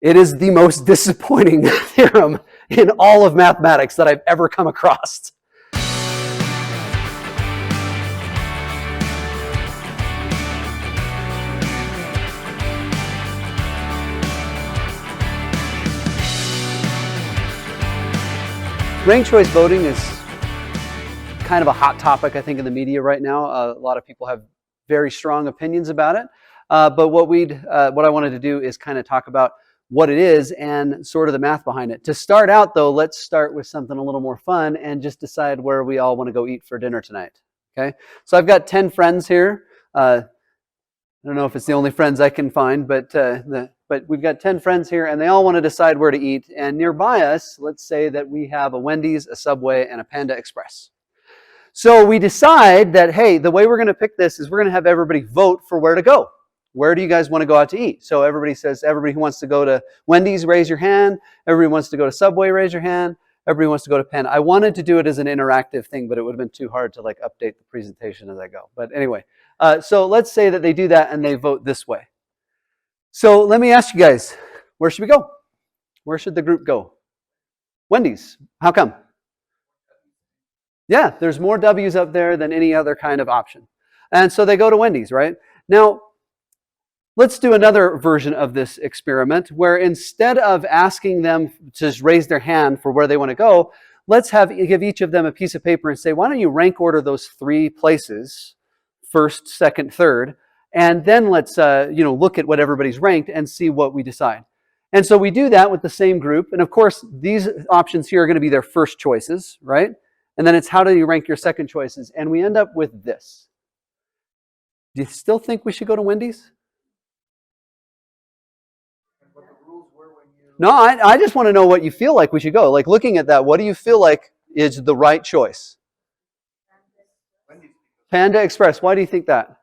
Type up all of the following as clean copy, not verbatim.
It is the most disappointing theorem in all of mathematics that I've ever come across. Ranked choice voting is kind of a hot topic, I think, in the media right now. A lot of people have very strong opinions about it. But what I wanted to do is kind of talk about what it is and sort of the math behind it. To start out, though, let's start with something a little more fun and just decide where we all want to go eat for dinner tonight. Okay? So I've got 10 friends here. I don't know if it's the only friends I can find, but we've got 10 friends here, and they all want to decide where to eat. And nearby us, let's say that we have a Wendy's, a Subway, and a Panda Express. So we decide that, hey, the way we're going to pick this is we're going to have everybody vote for where to go. Where do you guys want to go out to eat? So everybody says, everybody who wants to go to Wendy's, raise your hand. Everybody wants to go to Subway, raise your hand. Everybody wants to go to Panda. I wanted to do it as an interactive thing, but it would have been too hard to update the presentation as I go. But anyway, so let's say that they do that and they vote this way. So let me ask you guys, where should we go? Where should the group go? Wendy's. How come? Yeah, there's more W's up there than any other kind of option. And so they go to Wendy's, right? Now, let's do another version of this experiment where instead of asking them to just raise their hand for where they want to go, let's give each of them a piece of paper and say, why don't you rank order those 3 places, first, second, third, and then let's look at what everybody's ranked and see what we decide. And so we do that with the same group. And of course, these options here are going to be their first choices, right? And then it's how do you rank your second choices? And we end up with this. Do you still think we should go to Wendy's? No, I just want to know what you feel like we should go. Like looking at that, what do you feel like is the right choice? Panda Express. Why do you think that?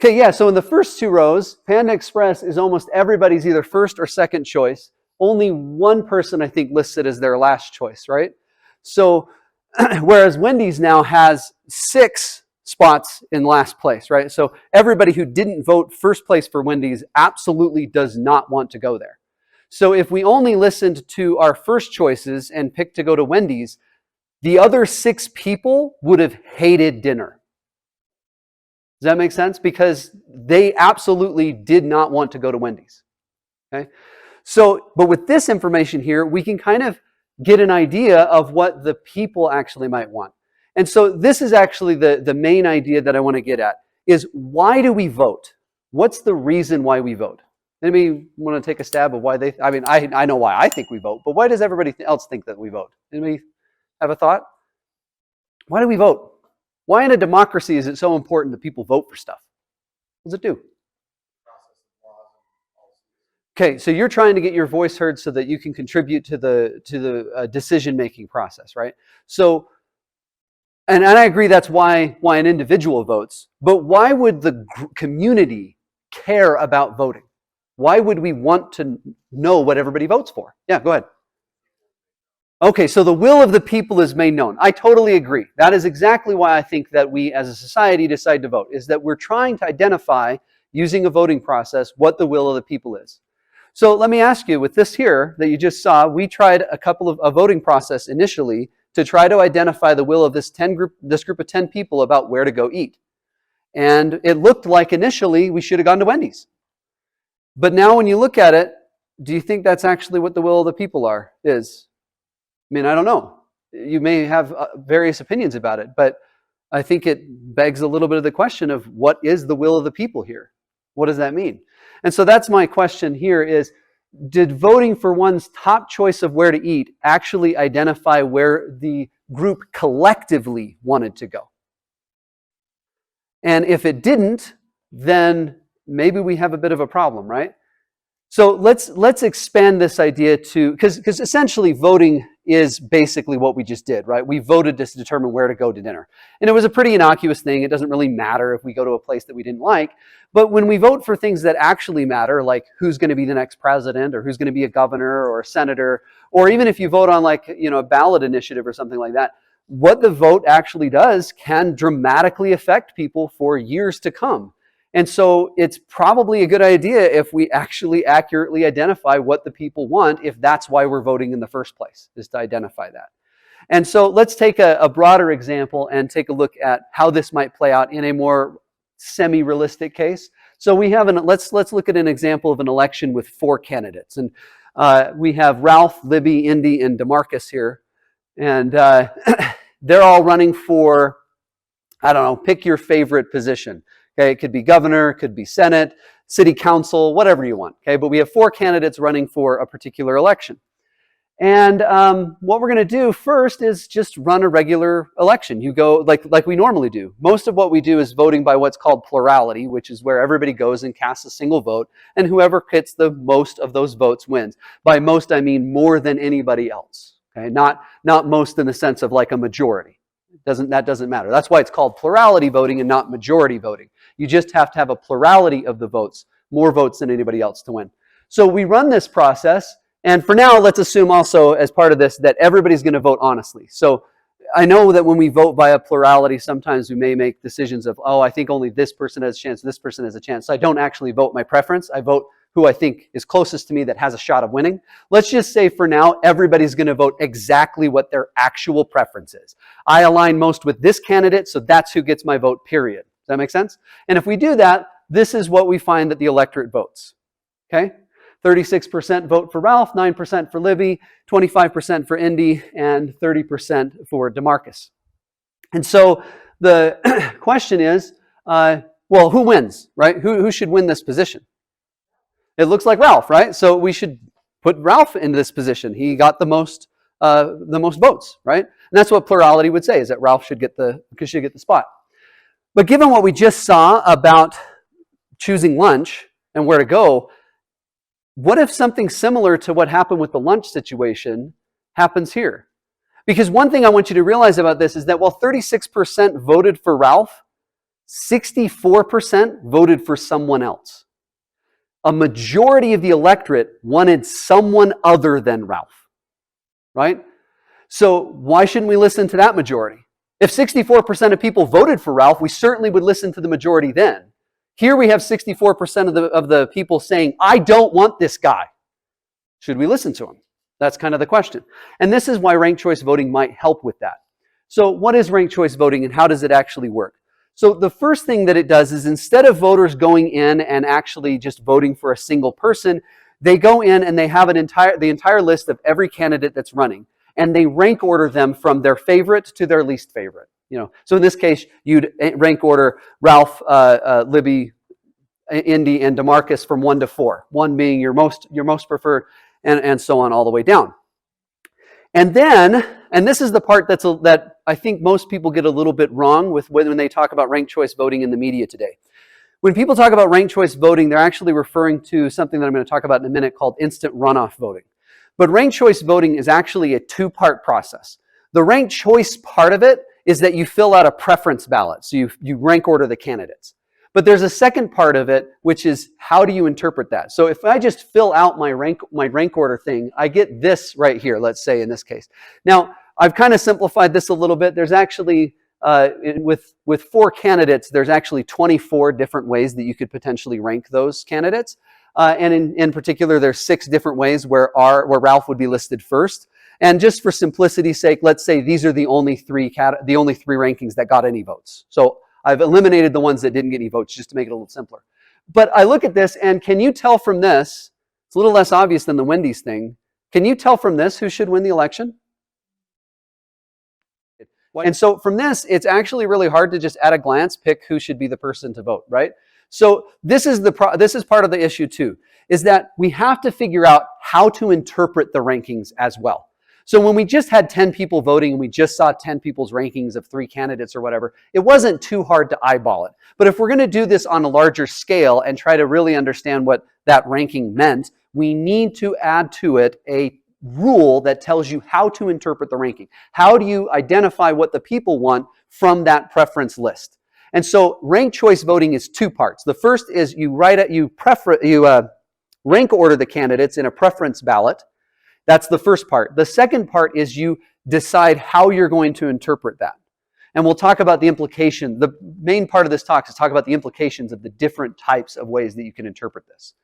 Okay, yeah, so in the first 2 rows, Panda Express is almost everybody's either first or second choice. Only one person, I think, lists it as their last choice, right? So, whereas Wendy's now has 6 spots in last place, right? So everybody who didn't vote first place for Wendy's absolutely does not want to go there. So if we only listened to our first choices and picked to go to Wendy's, the other 6 people would have hated dinner. Does that make sense? Because they absolutely did not want to go to Wendy's. Okay? So, but with this information here, we can kind of get an idea of what the people actually might want. And so this is actually the main idea that I want to get at, is why do we vote? What's the reason why we vote? Anybody want to take a stab of why they, I know why I think we vote, but why does everybody else think that we vote? Anybody have a thought? Why do we vote? Why in a democracy is it so important that people vote for stuff? What does it do? Okay, so you're trying to get your voice heard so that you can contribute to the decision-making process, right? So, and I agree that's why an individual votes, but why would the community care about voting? Why would we want to know what everybody votes for? Yeah, go ahead. Okay, so the will of the people is made known. I totally agree. That is exactly why I think that we as a society decide to vote, is that we're trying to identify, using a voting process, what the will of the people is. So let me ask you, with this here that you just saw, we tried a voting process initially to try to identify the will of this group of 10 people about where to go eat. And it looked like initially we should have gone to Wendy's. But now when you look at it, do you think that's actually what the will of the people is? I mean, I don't know. You may have various opinions about it, but I think it begs a little bit of the question of what is the will of the people here? What does that mean? And so that's my question here is, did voting for one's top choice of where to eat actually identify where the group collectively wanted to go? And if it didn't, then maybe we have a bit of a problem, right? So let's expand this idea to, because essentially voting is basically what we just did, right? We voted to determine where to go to dinner. And it was a pretty innocuous thing. It doesn't really matter if we go to a place that we didn't like. But when we vote for things that actually matter, like who's going to be the next president, or who's going to be a governor or a senator, or even if you vote on a ballot initiative or something like that, what the vote actually does can dramatically affect people for years to come. And so it's probably a good idea if we actually accurately identify what the people want, if that's why we're voting in the first place, is to identify that. And so let's take a broader example and take a look at how this might play out in a more semi-realistic case. So we have let's look at an example of an election with 4 candidates. And we have Ralph, Libby, Indy, and DeMarcus here. And they're all running for, I don't know, pick your favorite position. Okay, it could be governor, it could be Senate, city council, whatever you want. Okay, but we have 4 candidates running for a particular election. And what we're going to do first is just run a regular election. You go like we normally do. Most of what we do is voting by what's called plurality, which is where everybody goes and casts a single vote, and whoever gets the most of those votes wins. By most, I mean more than anybody else. Okay, not most in the sense of like a majority. That doesn't matter. That's why it's called plurality voting and not majority voting. You just have to have a plurality of the votes, more votes than anybody else to win. So we run this process. And for now, let's assume also as part of this that everybody's going to vote honestly. So I know that when we vote by a plurality, sometimes we may make decisions of, oh, I think only this person has a chance, this person has a chance. So I don't actually vote my preference. I vote who I think is closest to me that has a shot of winning. Let's just say for now, everybody's going to vote exactly what their actual preference is. I align most with this candidate, so that's who gets my vote, period. Does that make sense? And if we do that, this is what we find that the electorate votes. Okay? 36% vote for Ralph, 9% for Libby, 25% for Indy, and 30% for DeMarcus. And so the question is, well, who wins, right? Who should win this position? It looks like Ralph, right? So we should put Ralph in this position. He got the most votes, right? And that's what plurality would say, is that Ralph should get the spot. But given what we just saw about choosing lunch and where to go, what if something similar to what happened with the lunch situation happens here? Because one thing I want you to realize about this is that while 36% voted for Ralph, 64% voted for someone else. A majority of the electorate wanted someone other than Ralph, right? So why shouldn't we listen to that majority? If 64% of people voted for Ralph, we certainly would listen to the majority then. Here we have 64% of the people saying, I don't want this guy. Should we listen to him? That's kind of the question. And this is why ranked choice voting might help with that. So what is ranked choice voting and how does it actually work? So the first thing that it does is instead of voters going in and actually just voting for a single person, they go in and they have the entire list of every candidate that's running. And they rank order them from their favorite to their least favorite. So in this case, you'd rank order Ralph, Libby, Indy, and DeMarcus from 1 to 4. 1 being your most preferred, and so on all the way down. And then, and this is the part that I think most people get a little bit wrong with when they talk about ranked choice voting in the media today. When people talk about ranked choice voting, they're actually referring to something that I'm going to talk about in a minute called instant runoff voting. But ranked choice voting is actually a 2-part process. The ranked choice part of it is that you fill out a preference ballot. So you rank order the candidates. But there's a second part of it, which is how do you interpret that? So if I just fill out my rank order thing, I get this right here, let's say in this case. Now, I've kind of simplified this a little bit. There's actually, with 4 candidates, there's actually 24 different ways that you could potentially rank those candidates. And in particular, there's 6 different ways where Ralph would be listed first. And just for simplicity's sake, let's say these are the only 3 rankings that got any votes. So I've eliminated the ones that didn't get any votes just to make it a little simpler. But I look at this, and can you tell from this, it's a little less obvious than the Wendy's thing, can you tell from this who should win the election? And so from this, it's actually really hard to just at a glance pick who should be the person to vote, right? So this is part of the issue too, is that we have to figure out how to interpret the rankings as well. So when we just had 10 people voting and we just saw 10 people's rankings of 3 candidates or whatever, it wasn't too hard to eyeball it. But if we're going to do this on a larger scale and try to really understand what that ranking meant, we need to add to it a rule that tells you how to interpret the ranking. How do you identify what the people want from that preference list? And so ranked choice voting is 2 parts. The first is you rank order the candidates in a preference ballot. That's the first part. The second part is you decide how you're going to interpret that. And we'll talk about the implication. The main part of this talk is talk about the implications of the different types of ways that you can interpret this.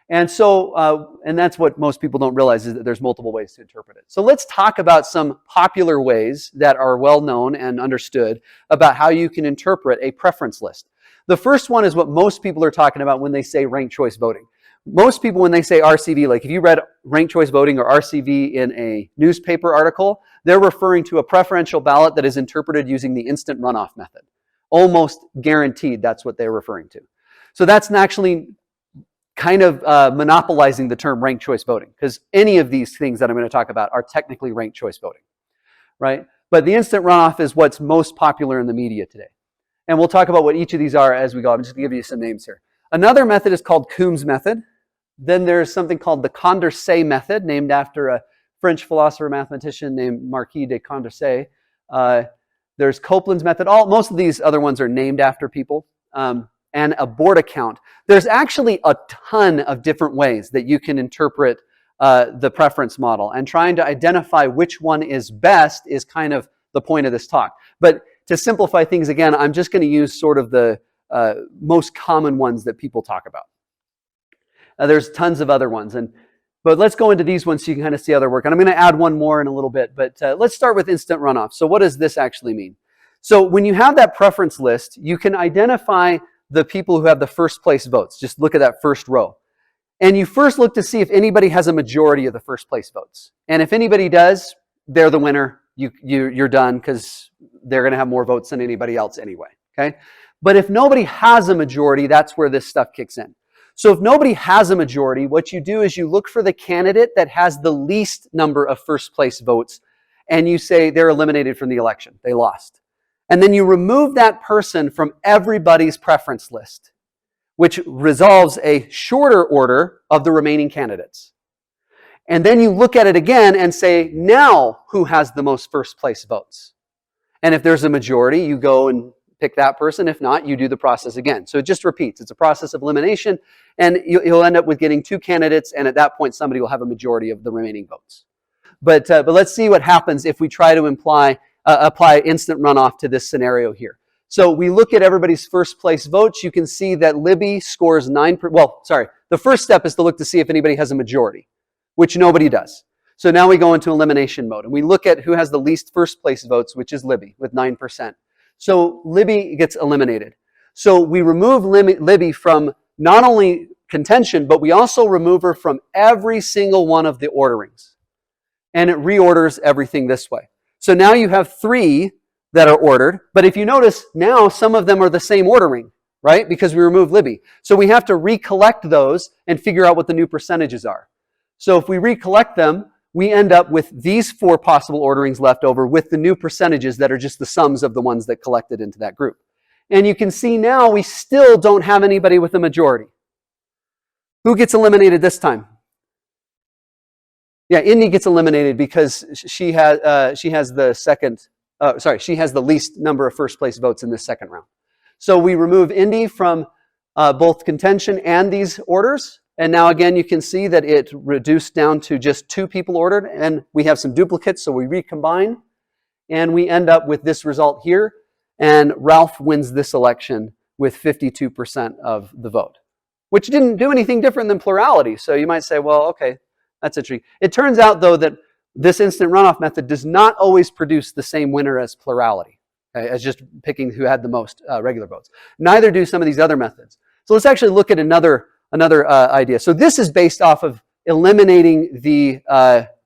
And so, and that's what most people don't realize, is that there's multiple ways to interpret it. So let's talk about some popular ways that are well known and understood about how you can interpret a preference list. The first one is what most people are talking about when they say ranked choice voting. Most people, when they say RCV, like if you read ranked choice voting or RCV in a newspaper article, they're referring to a preferential ballot that is interpreted using the instant runoff method. Almost guaranteed that's what they're referring to. So that's actually kind of monopolizing the term ranked choice voting, because any of these things that I'm going to talk about are technically ranked choice voting, right? But the instant runoff is what's most popular in the media today. And we'll talk about what each of these are as we go. I'm just going to give you some names here. Another method is called Coomb's method. Then there's something called the Condorcet method, named after a French philosopher mathematician named Marquis de Condorcet. There's Copeland's method. Most of these other ones are named after people. And a board account. There's actually a ton of different ways that you can interpret the preference model, and trying to identify which one is best is kind of the point of this talk. But to simplify things again, I'm just going to use sort of the most common ones that people talk about. There's tons of other ones, but let's go into these ones so you can kind of see how they work. And I'm going to add one more in a little bit, but let's start with instant runoff. So what does this actually mean? So when you have that preference list, you can identify the people who have the first place votes. Just look at that first row. And you first look to see if anybody has a majority of the first place votes. And if anybody does, they're the winner. You're done, because they're going to have more votes than anybody else anyway. Okay? But if nobody has a majority, that's where this stuff kicks in. So if nobody has a majority, what you do is you look for the candidate that has the least number of first place votes, and you say they're eliminated from the election. They lost. And then you remove that person from everybody's preference list, which resolves a shorter order of the remaining candidates. And then you look at it again and say, now who has the most first place votes? And if there's a majority, you go and pick that person. If not, you do the process again. So it just repeats. It's a process of elimination, and you'll end up with getting two candidates, and at that point, somebody will have a majority of the remaining votes. But let's see what happens if we try to apply instant runoff to this scenario here. So we look at everybody's first place votes. You can see that Libby scores 9. The first step is to look to see if anybody has a majority, which nobody does. So now we go into elimination mode, and we look at who has the least first place votes, which is Libby with 9%. So Libby gets eliminated. So we remove Libby from not only contention, but we also remove her from every single one of the orderings. And it reorders everything this way. So now you have 3 that are ordered, but if you notice, now some of them are the same ordering, right? Because we removed Libby. So we have to recollect those and figure out what the new percentages are. So if we recollect them, we end up with these 4 possible orderings left over with the new percentages that are just the sums of the ones that collected into that group. And you can see now we still don't have anybody with a majority. Who gets eliminated this time? Yeah, Indy gets eliminated because she has the least number of first place votes in this second round. So we remove Indy from both contention and these orders. And now again, you can see that it reduced down to just 2 people ordered, and we have some duplicates, so we recombine, and we end up with this result here. And Ralph wins this election with 52% of the vote, which didn't do anything different than plurality. So you might say, well, okay, that's interesting. It turns out, though, that this instant runoff method does not always produce the same winner as plurality, okay, as just picking who had the most regular votes. Neither do some of these other methods. So let's actually look at another idea. So this is based off of eliminating the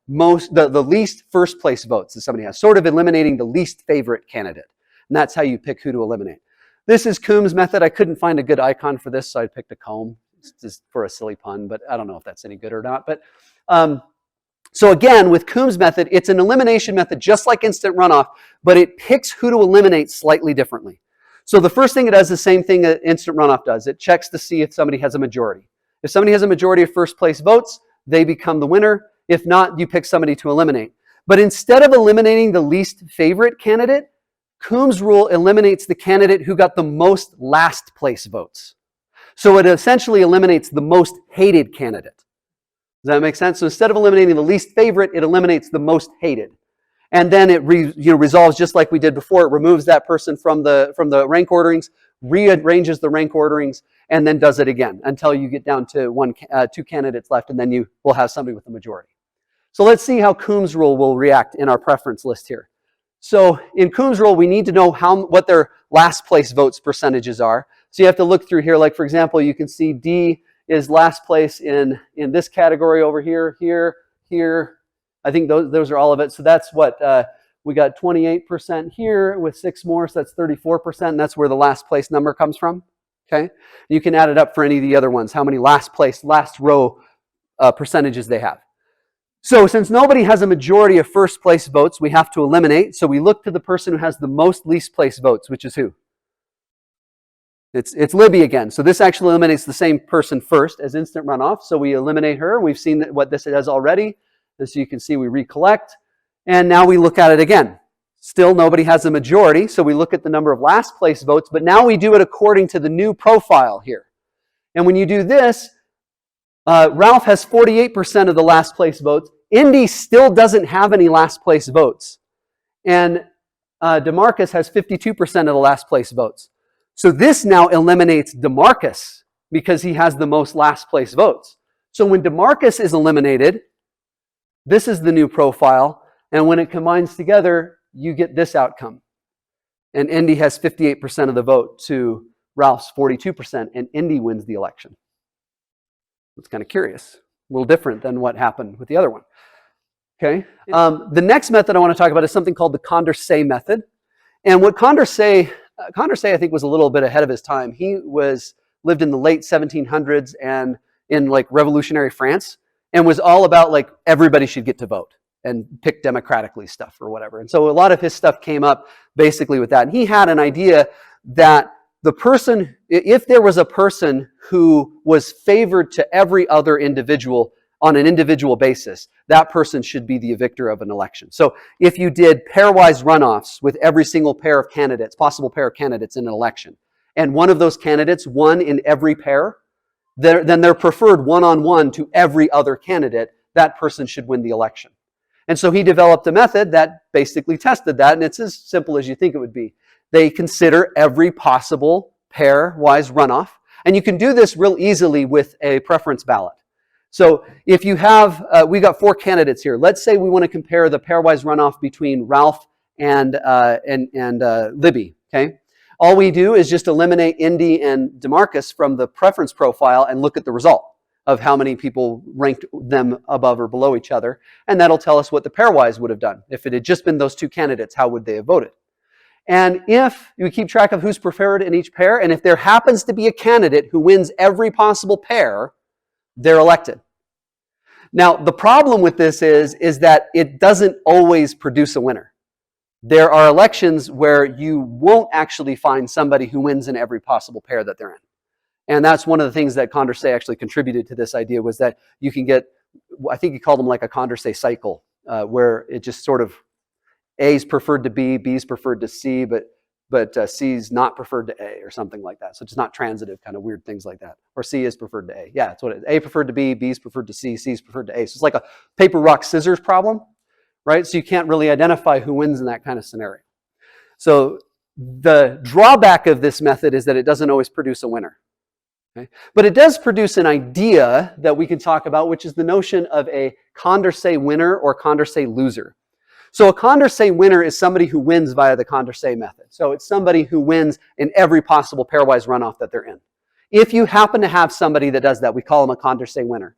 least first place votes that somebody has, sort of eliminating the least favorite candidate. And that's how you pick who to eliminate. This is Coomb's method. I couldn't find a good icon for this, so I picked a comb just for a silly pun, but I don't know if that's any good or not. But so again, with Coomb's method, it's an elimination method just like instant runoff, but it picks who to eliminate slightly differently. So the first thing it does is the same thing that instant runoff does. It checks to see if somebody has a majority. If somebody has a majority of first place votes, they become the winner. If not, you pick somebody to eliminate. But instead of eliminating the least favorite candidate, Coomb's rule eliminates the candidate who got the most last place votes. So it essentially eliminates the most hated candidate. Does that make sense? So instead of eliminating the least favorite, it eliminates the most hated. And then it resolves just like we did before. It removes that person from the rank orderings, rearranges the rank orderings, and then does it again until you get down to two candidates left, and then you will have somebody with the majority. So let's see how Coomb's rule will react in our preference list here. So in Coomb's rule, we need to know what their last place votes percentages are. So you have to look through here. Like, for example, you can see D is last place in this category over here, here. I think those are all of it. So that's what we got 28% here with 6 more. So that's 34%. And that's where the last place number comes from. Okay. You can add it up for any of the other ones, how many last row percentages they have. So since nobody has a majority of first place votes, we have to eliminate. So we look to the person who has the most least place votes, which is who? It's Libby again. So this actually eliminates the same person first as instant runoff. So we eliminate her. We've seen what this does already. And so you can see we recollect. And now we look at it again. Still nobody has a majority. So we look at the number of last place votes. But now we do it according to the new profile here. And when you do this, Ralph has 48% of the last place votes. Indy still doesn't have any last place votes. And DeMarcus has 52% of the last place votes. So this now eliminates DeMarcus because he has the most last place votes. So when DeMarcus is eliminated, this is the new profile. And when it combines together, you get this outcome. And Indy has 58% of the vote to Ralph's 42%, and Indy wins the election. It's kind of curious, a little different than what happened with the other one. Okay. The next method I want to talk about is something called the Condorcet method. And what Condorcet, I think, was a little bit ahead of his time. He lived in the late 1700s and in like revolutionary France, and was all about like everybody should get to vote and pick democratically stuff or whatever. And so a lot of his stuff came up basically with that. And he had an idea that the person, if there was a person who was favored to every other individual on an individual basis, that person should be the victor of an election. So if you did pairwise runoffs with every single pair of candidates, possible pair of candidates in an election, and one of those candidates won in every pair, then they're preferred one-on-one to every other candidate, that person should win the election. And so he developed a method that basically tested that, and it's as simple as you think it would be. They consider every possible pairwise runoff, and you can do this real easily with a preference ballot. So if you have, we got 4 candidates here. Let's say we want to compare the pairwise runoff between Ralph and Libby, okay? All we do is just eliminate Indy and DeMarcus from the preference profile and look at the result of how many people ranked them above or below each other. And that'll tell us what the pairwise would have done. If it had just been those 2 candidates, how would they have voted? And if you keep track of who's preferred in each pair, and if there happens to be a candidate who wins every possible pair, they're elected. Now, the problem with this is that it doesn't always produce a winner. There are elections where you won't actually find somebody who wins in every possible pair that they're in. And that's one of the things that Condorcet actually contributed to this idea, was that you can get, I think he called them like a Condorcet cycle, where it just sort of, A's preferred to B, B's preferred to C, but C's not preferred to A or something like that. So it's not transitive, kind of weird things like that. Or C is preferred to A. Yeah, that's what it is. A preferred to B, B's preferred to C, C's preferred to A. So it's like a paper, rock, scissors problem, right? So you can't really identify who wins in that kind of scenario. So the drawback of this method is that it doesn't always produce a winner. Okay? But it does produce an idea that we can talk about, which is the notion of a Condorcet winner or Condorcet loser. So a Condorcet winner is somebody who wins via the Condorcet method. So it's somebody who wins in every possible pairwise runoff that they're in. If you happen to have somebody that does that, we call them a Condorcet winner.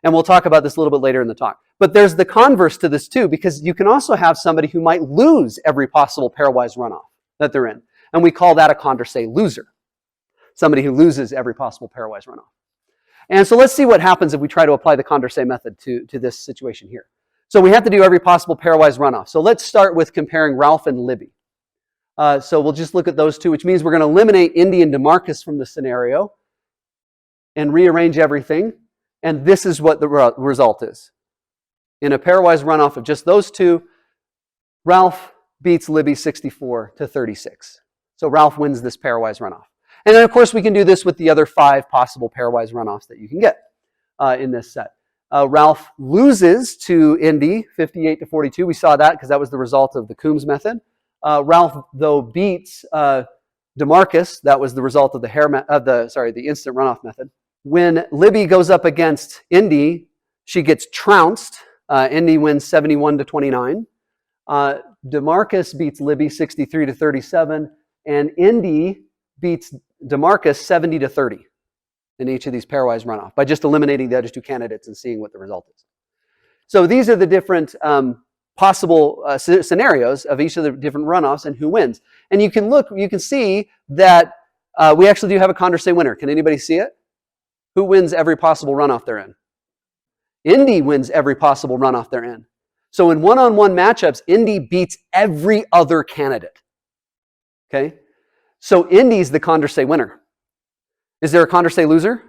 And we'll talk about this a little bit later in the talk. But there's the converse to this too, because you can also have somebody who might lose every possible pairwise runoff that they're in. And we call that a Condorcet loser. Somebody who loses every possible pairwise runoff. And so let's see what happens if we try to apply the Condorcet method to this situation here. So we have to do every possible pairwise runoff. So let's start with comparing Ralph and Libby. So we'll just look at those 2, which means we're going to eliminate Indy and DeMarcus from the scenario and rearrange everything. And this is what the result is. In a pairwise runoff of just those 2, Ralph beats Libby 64-36. So Ralph wins this pairwise runoff. And then, of course, we can do this with the other 5 possible pairwise runoffs that you can get in this set. Ralph loses to Indy 58-42. We saw that because that was the result of the Coombs method. Ralph, though, beats DeMarcus. That was the result of the instant runoff method. When Libby goes up against Indy, she gets trounced. Indy wins 71-29. DeMarcus beats Libby 63-37, and Indy beats DeMarcus 70-30 in each of these pairwise runoff by just eliminating the other two candidates and seeing what the result is. So these are the different possible scenarios of each of the different runoffs and who wins. And you can see that we actually do have a Condorcet winner. Can anybody see it? Who wins every possible runoff they're in? Indy wins every possible runoff they're in. So in one-on-one matchups, Indy beats every other candidate. Okay? So Indy's the Condorcet winner. Is there a Condorcet loser?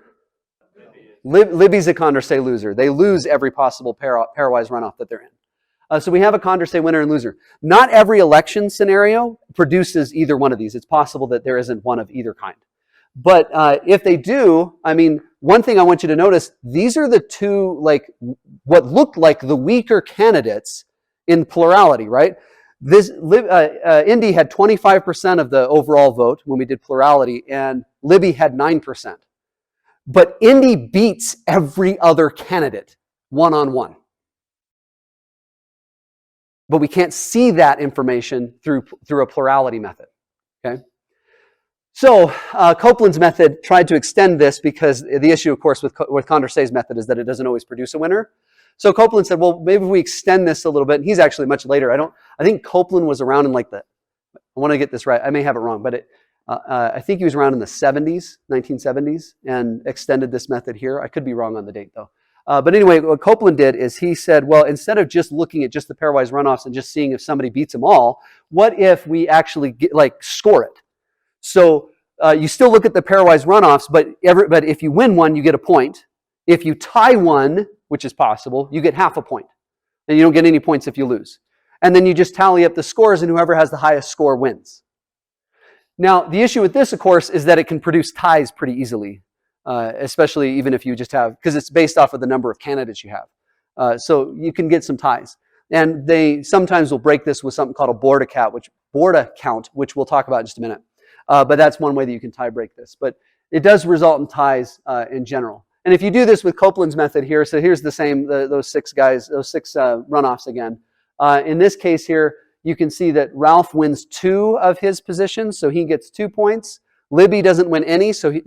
Libby's a Condorcet loser. They lose every possible pairwise runoff that they're in. So we have a Condorcet winner and loser. Not every election scenario produces either one of these. It's possible that there isn't one of either kind. But if they do, I mean, one thing I want you to notice, these are the two, like, what looked like the weaker candidates in plurality, right? Indy had 25% of the overall vote when we did plurality, and Libby had 9%. But Indy beats every other candidate one-on-one. But we can't see that information through a plurality method, okay? So Copeland's method tried to extend this because the issue, of course, with Condorcet's method is that it doesn't always produce a winner. So Copeland said, well, maybe we extend this a little bit. And he's actually much later. I think Copeland was around in I want to get this right. I may have it wrong, but I think he was around in the 1970s, and extended this method here. I could be wrong on the date, though. But anyway, what Copeland did is he said, well, instead of just looking at just the pairwise runoffs and just seeing if somebody beats them all, what if we actually score it? So you still look at the pairwise runoffs, but if you win one, you get a point. If you tie one, which is possible, you get half a point. And you don't get any points if you lose. And then you just tally up the scores, and whoever has the highest score wins. Now, the issue with this, of course, is that it can produce ties pretty easily, especially even if you just have, because it's based off of the number of candidates you have. So you can get some ties. And they sometimes will break this with something called a Borda count, which we'll talk about in just a minute. But that's one way that you can tie break this. But it does result in ties in general. And if you do this with Copeland's method here, so here's the same, those six runoffs again. In this case here, you can see that Ralph wins 2 of his positions, so he gets 2 points. Libby doesn't win any, so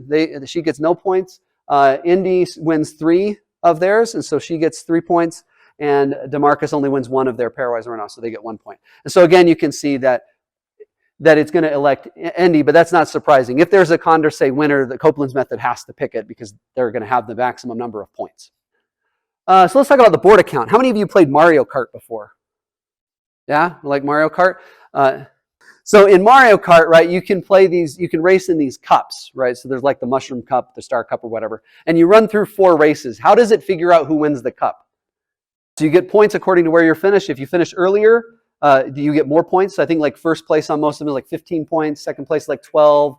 she gets no points. Indy wins 3 of theirs, and so she gets 3 points. And DeMarcus only wins 1 of their pairwise runoffs, so they get 1 point. And so again, you can see that it's going to elect Indy, but that's not surprising. If there's a Condorcet winner, the Copeland's method has to pick it because they're going to have the maximum number of points. So let's talk about the Borda count. How many of you played Mario Kart before? Yeah, like Mario Kart? So in Mario Kart, right, you can race in these cups, right? So there's like the Mushroom Cup, the Star Cup, or whatever. And you run through 4 races. How does it figure out who wins the cup? So you get points according to where you're finished. If you finish earlier, you get more points. So I think like first place on most of them is like 15 points, second place like 12,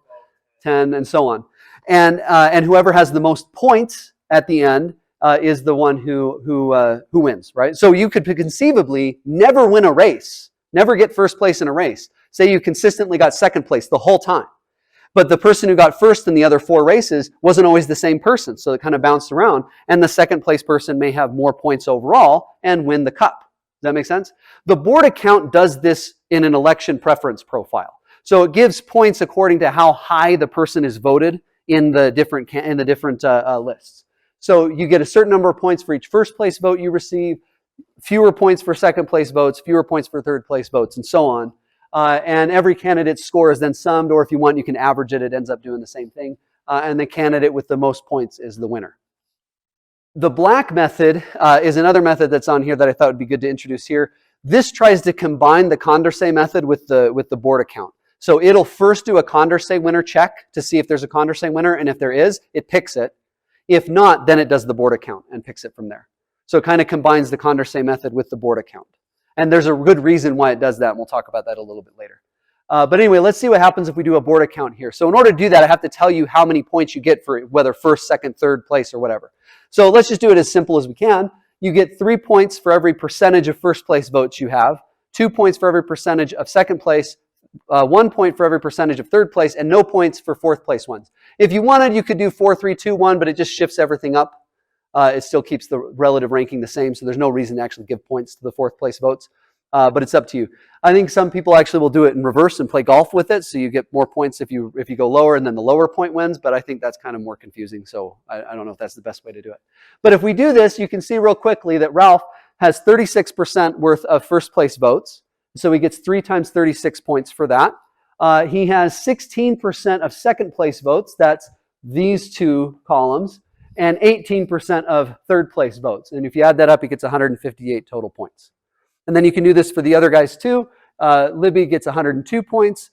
10, and so on. And whoever has the most points at the end is the one who wins, right? So you could conceivably never win a race, never get first place in a race. Say you consistently got second place the whole time. But the person who got first in the other 4 races wasn't always the same person. So it kind of bounced around. And the second place person may have more points overall and win the cup. Does that make sense? The Borda count does this in an election preference profile. So it gives points according to how high the person is voted in the different lists. So you get a certain number of points for each first place vote you receive, fewer points for second place votes, fewer points for third place votes, and so on. And every candidate's score is then summed, or if you want, you can average it. It ends up doing the same thing. And the candidate with the most points is the winner. The black method is another method that's on here that I thought would be good to introduce here. This tries to combine the Condorcet method with the Borda count. So it'll first do a Condorcet winner check to see if there's a Condorcet winner, and if there is, it picks it. If not, then it does the Borda count and picks it from there. So it kind of combines the Condorcet method with the Borda count. And there's a good reason why it does that, and we'll talk about that a little bit later. But anyway, let's see what happens if we do a border count here. So in order to do that, I have to tell you how many points you get for whether first, second, third place or whatever. So let's just do it as simple as we can. You get 3 points for every percentage of first place votes you have, 2 points for every percentage of second place, 1 point for every percentage of third place, and no points for fourth place ones. If you wanted, you could do 4, 3, 2, 1, but it just shifts everything up. It still keeps the relative ranking the same, so there's no reason to actually give points to the fourth place votes. But it's up to you. I think some people actually will do it in reverse and play golf with it, so you get more points if you go lower, and then the lower point wins, but I think that's kind of more confusing, so I don't know if that's the best way to do it. But if we do this, you can see real quickly that Ralph has 36% worth of first place votes, so he gets 3 times 36 points for that. He has 16% of second place votes, that's these 2 columns, and 18% of third place votes. And if you add that up, he gets 158 total points. And then you can do this for the other guys too. Libby gets 102 points.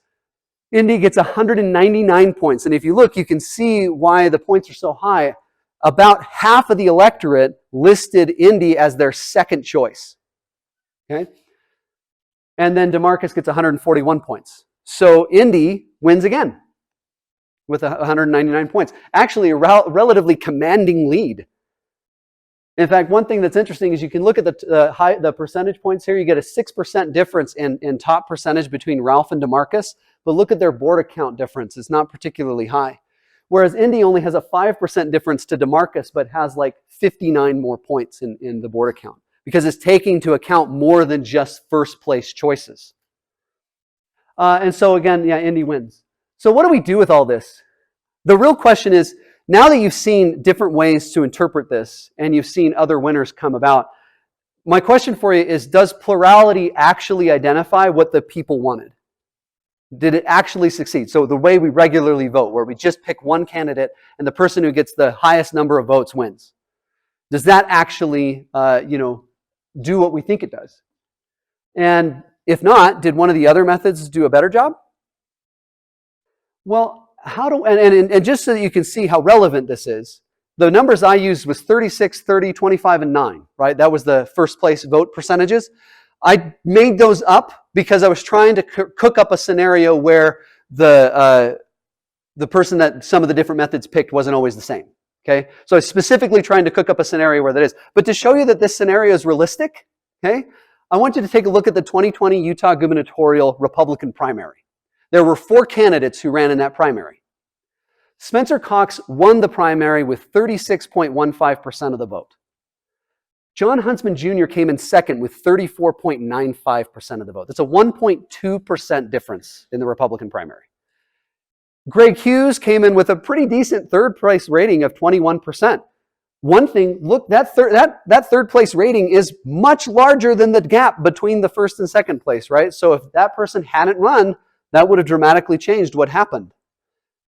Indy gets 199 points. And if you look, you can see why the points are so high. About half of the electorate listed Indy as their second choice. Okay? And then DeMarcus gets 141 points. So Indy wins again with 199 points. Actually, a relatively commanding lead. In fact, one thing that's interesting is you can look at the percentage points here. You get a 6% difference in top percentage between Ralph and DeMarcus, but look at their border count difference. It's not particularly high. Whereas Indy only has a 5% difference to DeMarcus, but has like 59 more points in the border count because it's taking into account more than just first place choices. And so again, yeah, Indy wins. So what do we do with all this? The real question is, now that you've seen different ways to interpret this and you've seen other winners come about, my question for you is, does plurality actually identify what the people wanted? Did it actually succeed? So the way we regularly vote, where we just pick one candidate and the person who gets the highest number of votes wins. Does that actually do what we think it does? And if not, did one of the other methods do a better job? Well, and just so that you can see how relevant this is, the numbers I used was 36, 30, 25, and 9, right? That was the first place vote percentages. I made those up because I was trying to cook up a scenario where the person that some of the different methods picked wasn't always the same, okay? So I was specifically trying to cook up a scenario where that is. But to show you that this scenario is realistic, okay, I want you to take a look at the 2020 Utah gubernatorial Republican primary. There were 4 candidates who ran in that primary. Spencer Cox won the primary with 36.15% of the vote. John Huntsman Jr. came in second with 34.95% of the vote. That's a 1.2% difference in the Republican primary. Greg Hughes came in with a pretty decent third place rating of 21%. One thing, look, that third place rating is much larger than the gap between the first and second place, right? So if that person hadn't run, that would have dramatically changed what happened,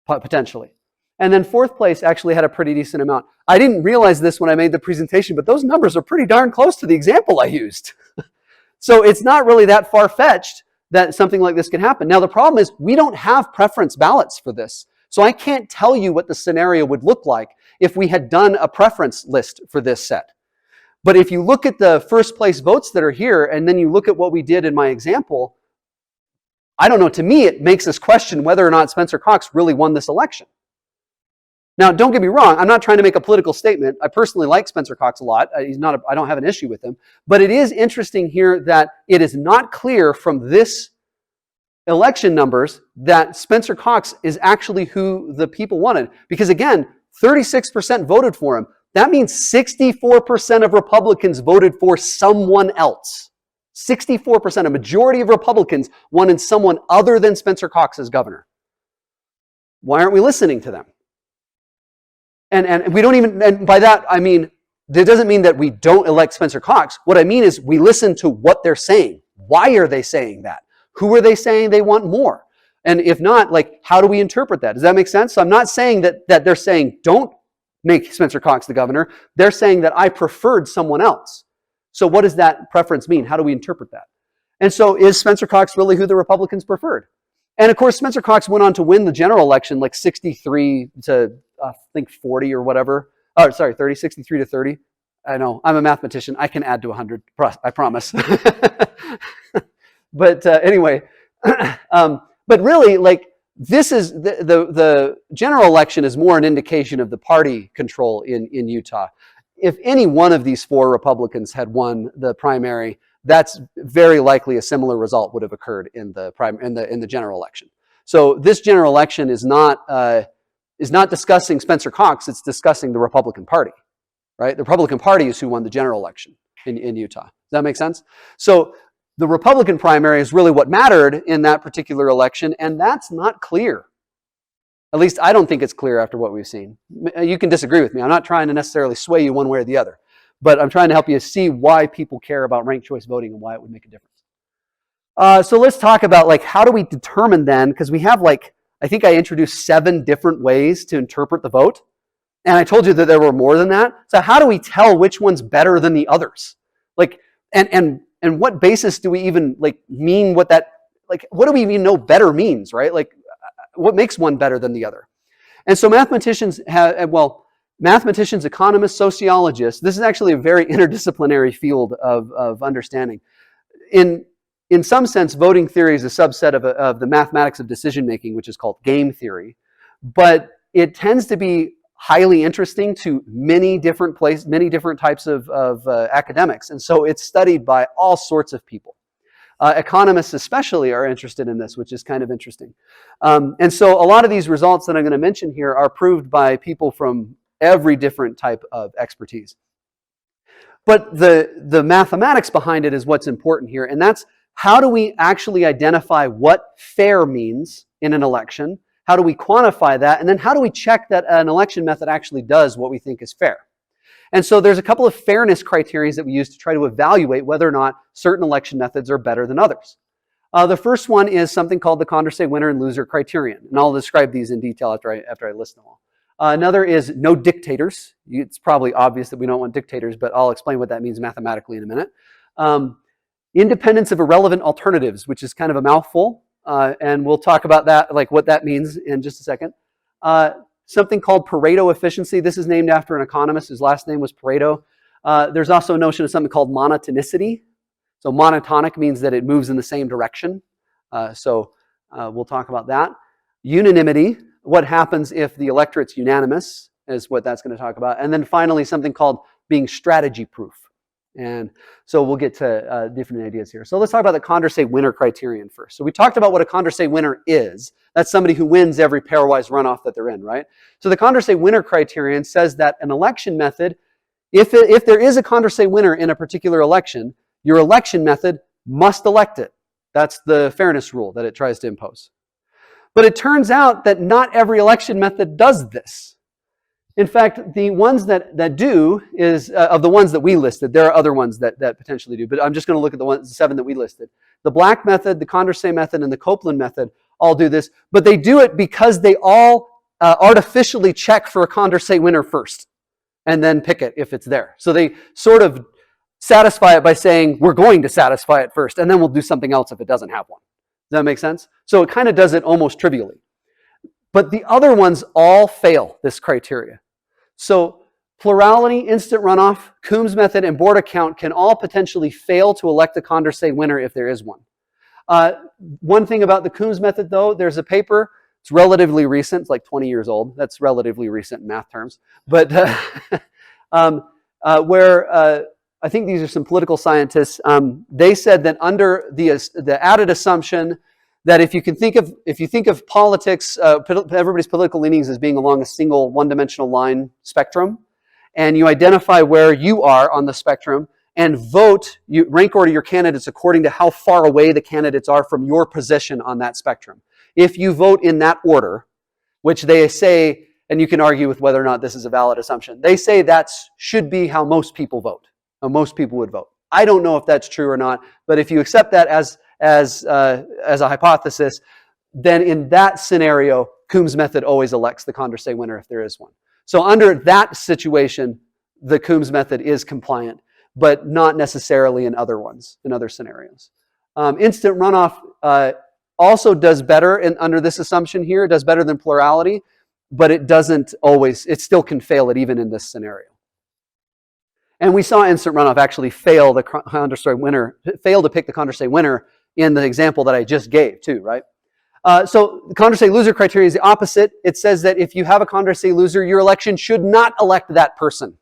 potentially. And then fourth place actually had a pretty decent amount. I didn't realize this when I made the presentation, but those numbers are pretty darn close to the example I used. So it's not really that far-fetched that something like this can happen. Now the problem is we don't have preference ballots for this. So I can't tell you what the scenario would look like if we had done a preference list for this set. But if you look at the first place votes that are here, and then you look at what we did in my example, I don't know, to me it makes us question whether or not Spencer Cox really won this election. Now, don't get me wrong, I'm not trying to make a political statement. I personally like Spencer Cox a lot. I don't have an issue with him. But it is interesting here that it is not clear from this election numbers that Spencer Cox is actually who the people wanted. Because again, 36% voted for him. That means 64% of Republicans voted for someone else. 64%, a majority of Republicans wanted someone other than Spencer Cox as governor. Why aren't we listening to them? And we don't even, and by that, I mean, that doesn't mean that we don't elect Spencer Cox. What I mean is we listen to what they're saying. Why are they saying that? Who are they saying they want more? And if not, like, how do we interpret that? Does that make sense? So I'm not saying that they're saying don't make Spencer Cox the governor. They're saying that I preferred someone else. So what does that preference mean? How do we interpret that? And so is Spencer Cox really who the Republicans preferred? And of course, Spencer Cox went on to win the general election like 63 to, I think 40 or whatever. Oh, sorry, 30, 63 to 30. I know, I'm a mathematician. I can add to 100, I promise. But anyway, But really, like, this is the general election is more an indication of the party control in Utah. If any one of these 4 Republicans had won the primary, that's very likely a similar result would have occurred in the general election. So this general election is not discussing Spencer Cox, it's discussing the Republican Party, right? The Republican Party is who won the general election in Utah. Does that make sense? So the Republican primary is really what mattered in that particular election, and that's not clear. At least I don't think it's clear after what we've seen. You can disagree with me. I'm not trying to necessarily sway you one way or the other, but I'm trying to help you see why people care about ranked choice voting and why it would make a difference. So let's talk about, like, how do we determine then, because we have, like, I think I introduced 7 different ways to interpret the vote, and I told you that there were more than that. So how do we tell which one's better than the others? Like, and what basis do we even, like, mean what that, like, what do we even know better means, right? Like, what makes one better than the other? And so mathematicians, economists, sociologists, this is actually a very interdisciplinary field of understanding. In some sense, voting theory is a subset of the mathematics of decision making, which is called game theory, but it tends to be highly interesting to many different types of academics, and so it's studied by all sorts of people. Economists especially are interested in this, which is kind of interesting. And so a lot of these results that I'm going to mention here are proved by people from every different type of expertise. But the mathematics behind it is what's important here, and that's how do we actually identify what fair means in an election? How do we quantify that? And then how do we check that an election method actually does what we think is fair? And so there's a couple of fairness criteria that we use to try to evaluate whether or not certain election methods are better than others. The first one is something called the Condorcet winner and loser criterion. And I'll describe these in detail after I list them all. Another is no dictators. It's probably obvious that we don't want dictators, but I'll explain what that means mathematically in a minute. Independence of irrelevant alternatives, which is kind of a mouthful. And we'll talk about that, like what that means in just a second. Something called Pareto efficiency. This is named after an economist whose last name was Pareto. There's also a notion of something called monotonicity. So monotonic means that it moves in the same direction. We'll talk about that. Unanimity, what happens if the electorate's unanimous, is what that's going to talk about. And then finally, something called being strategy proof. And so we'll get to different ideas here. So let's talk about the Condorcet winner criterion first. So we talked about what a Condorcet winner is. That's somebody who wins every pairwise runoff that they're in, right? So the Condorcet winner criterion says that an election method, if there is a Condorcet winner in a particular election, your election method must elect it. That's the fairness rule that it tries to impose. But it turns out that not every election method does this. In fact, the ones that do is, of the ones that we listed, there are other ones that potentially do, but I'm just going to look at the 7 that we listed. The Black method, the Condorcet method, and the Copeland method all do this, but they do it because they all artificially check for a Condorcet winner first, and then pick it if it's there. So they sort of satisfy it by saying, we're going to satisfy it first, and then we'll do something else if it doesn't have one. Does that make sense? So it kind of does it almost trivially. But the other ones all fail this criteria. So plurality, instant runoff, Coombs method, and Borda count can all potentially fail to elect a Condorcet winner if there is one. One thing about the Coombs method, though, there's a paper. It's relatively recent. It's like 20 years old. That's relatively recent in math terms. But where I think these are some political scientists. They said that under the added assumption that if you think of politics, everybody's political leanings as being along a single one-dimensional line spectrum, and you identify where you are on the spectrum and vote, you rank order your candidates according to how far away the candidates are from your position on that spectrum. If you vote in that order, which they say, and you can argue with whether or not this is a valid assumption, they say that should be how most people vote, how most people would vote. I don't know if that's true or not, but if you accept that as a hypothesis, then in that scenario, Coombs method always elects the Condorcet winner if there is one. So under that situation, the Coombs method is compliant, but not necessarily in other ones, in other scenarios. Instant runoff also does better under this assumption here. It does better than plurality, but it doesn't always, it still can fail it even in this scenario. And we saw instant runoff actually fail the Condorcet winner, fail to pick the Condorcet winner in the example that I just gave too, right? So the Condorcet loser criterion is the opposite. It says that if you have a Condorcet loser, your election should not elect that person.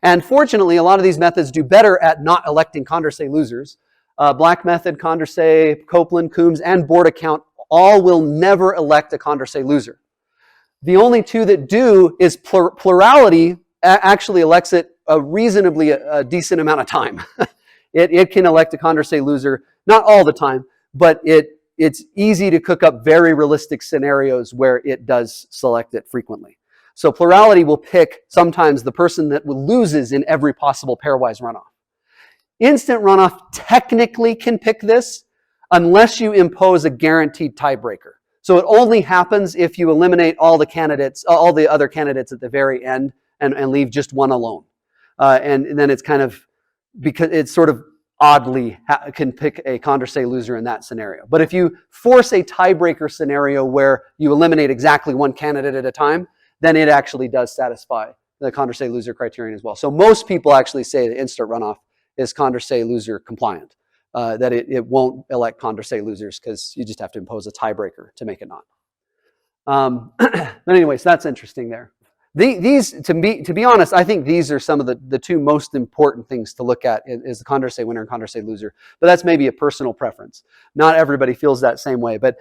And fortunately, a lot of these methods do better at not electing Condorcet losers. Black method, Condorcet, Copeland, Coombs, and board account all will never elect a Condorcet loser. The only two that do is plurality actually elects it a reasonably decent amount of time. It can elect a Condorcet loser, not all the time, but it's easy to cook up very realistic scenarios where it does select it frequently. So plurality will pick sometimes the person that loses in every possible pairwise runoff. Instant runoff technically can pick this unless you impose a guaranteed tiebreaker. So it only happens if you eliminate all the candidates, all the other candidates at the very end and leave just one alone. And then it's kind of, because it's sort of oddly can pick a Condorcet loser in that scenario. But if you force a tiebreaker scenario where you eliminate exactly one candidate at a time, then it actually does satisfy the Condorcet loser criterion as well. So most people actually say that instant runoff is Condorcet loser compliant, that it won't elect Condorcet losers because you just have to impose a tiebreaker to make it not. But anyways, that's interesting there. These, to be honest, I think these are some of the two most important things to look at is the Condorcet winner and Condorcet loser. But that's maybe a personal preference. Not everybody feels that same way. But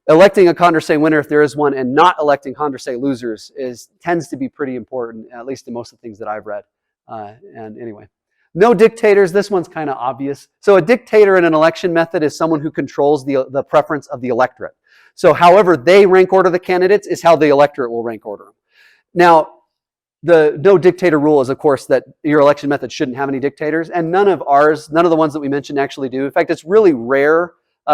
electing a Condorcet winner, if there is one, and not electing Condorcet losers tends to be pretty important, at least in most of the things that I've read. And anyway. No dictators. This one's kind of obvious. So a dictator in an election method is someone who controls the preference of the electorate. So however they rank order the candidates is how the electorate will rank order them. Now, the no dictator rule is, of course, that your election method shouldn't have any dictators, and none of the ones that we mentioned actually do. In fact, it's really rare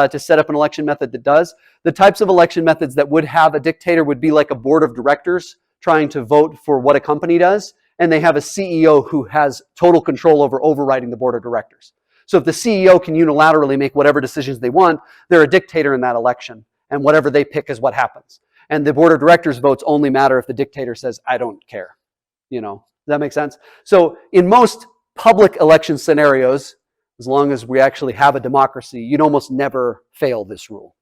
to set up an election method that does. The types of election methods that would have a dictator would be like a board of directors trying to vote for what a company does, and they have a CEO who has total control over overriding the board of directors. So if the CEO can unilaterally make whatever decisions they want, they're a dictator in that election, and whatever they pick is what happens. And the board of directors votes only matter if the dictator says, I don't care. Does that make sense? So in most public election scenarios, as long as we actually have a democracy, you'd almost never fail this rule.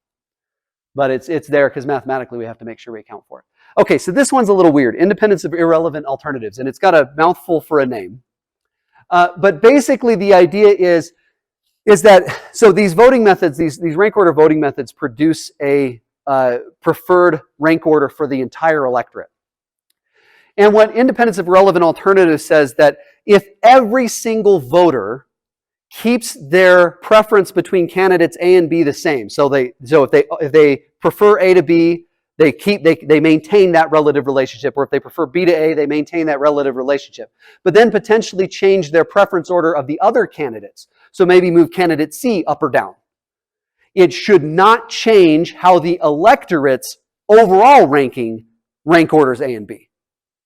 But it's there because mathematically we have to make sure we account for it. Okay, so this one's a little weird. Independence of irrelevant alternatives. And it's got a mouthful for a name. But basically the idea is that, so these voting methods, these rank order voting methods produce a preferred rank order for the entire electorate. And what independence of irrelevant alternatives says that if every single voter keeps their preference between candidates A and B the same, so if they prefer A to B, they maintain that relative relationship, or if they prefer B to A, they maintain that relative relationship. But then potentially change their preference order of the other candidates. So maybe move candidate C up or down. It should not change how the electorate's overall rank orders A and B.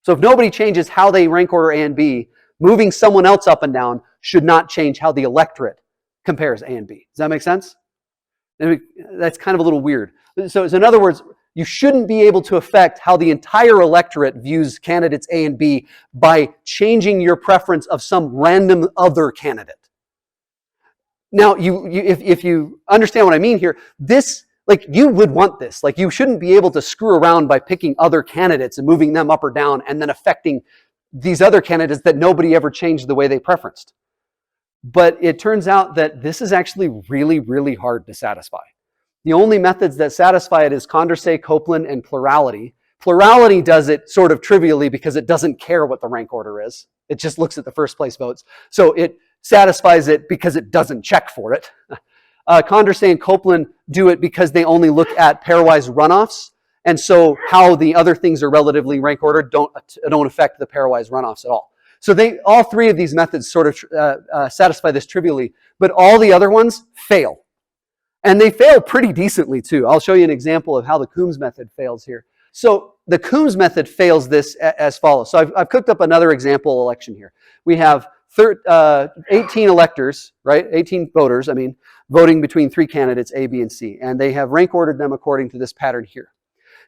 So if nobody changes how they rank order A and B, moving someone else up and down should not change how the electorate compares A and B. Does that make sense? That's kind of a little weird. So in other words, you shouldn't be able to affect how the entire electorate views candidates A and B by changing your preference of some random other candidate. Now, if you understand what I mean here, you would want this. You shouldn't be able to screw around by picking other candidates and moving them up or down and then affecting these other candidates that nobody ever changed the way they preferenced. But it turns out that this is actually really, really hard to satisfy. The only methods that satisfy it is Condorcet, Copeland, and plurality. Plurality does it sort of trivially because it doesn't care what the rank order is. It just looks at the first place votes. So it satisfies it because it doesn't check for it. Condorcet and Copeland do it because they only look at pairwise runoffs. And so how the other things are relatively rank ordered don't affect the pairwise runoffs at all. So all three of these methods sort of satisfy this trivially, but all the other ones fail. And they fail pretty decently too. I'll show you an example of how the Coombs method fails here. So the Coombs method fails this as follows. So I've cooked up another example election here. We have 18 electors, right? 18 voters, voting between three candidates, A, B, and C. And they have rank ordered them according to this pattern here.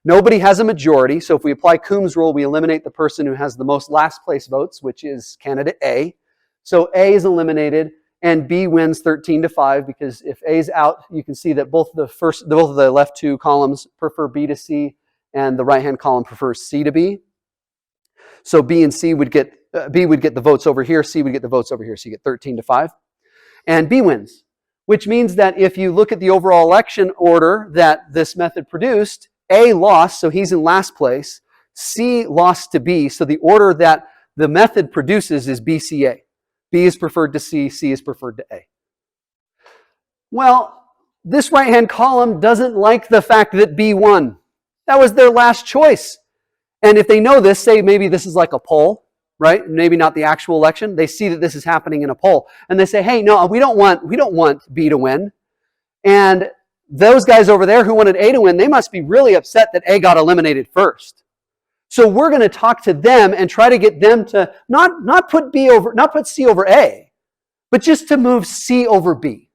Nobody has a majority, so if we apply Coombs' rule, we eliminate the person who has the most last place votes, which is candidate A. So A is eliminated, and B wins 13-5, because if A's out, you can see that both of the left two columns prefer B to C, and the right-hand column prefers C to B. So B and C would get B would get the votes over here, C would get the votes over here. So you get 13-5, and B wins, which means that if you look at the overall election order that this method produced, A lost, so he's in last place. C lost to B, so the order that the method produces is BCA. B is preferred to C, C is preferred to A. Well, this right-hand column doesn't like the fact that B won. That was their last choice. And if they know this, say maybe this is like a poll, right? Maybe not the actual election. They see that this is happening in a poll, and they say, hey, no, we don't want B to win. And those guys over there who wanted A to win, they must be really upset that A got eliminated first. So we're going to talk to them and try to get them to not put C over A, but just to move C over B.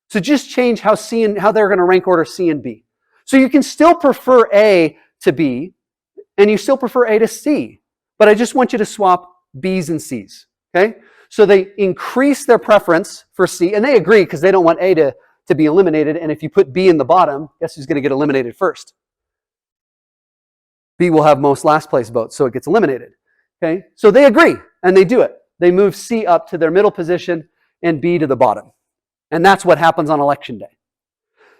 So just change how they're going to rank order C and B. So you can still prefer A to B, and you still prefer A to C, but I just want you to swap B's and C's. Okay? So they increase their preference for C, and they agree because they don't want A to be eliminated. And if you put B in the bottom, guess who's going to get eliminated first? B will have most last place votes, so it gets eliminated. Okay? So they agree, and they do it. They move C up to their middle position and B to the bottom. And that's what happens on election day.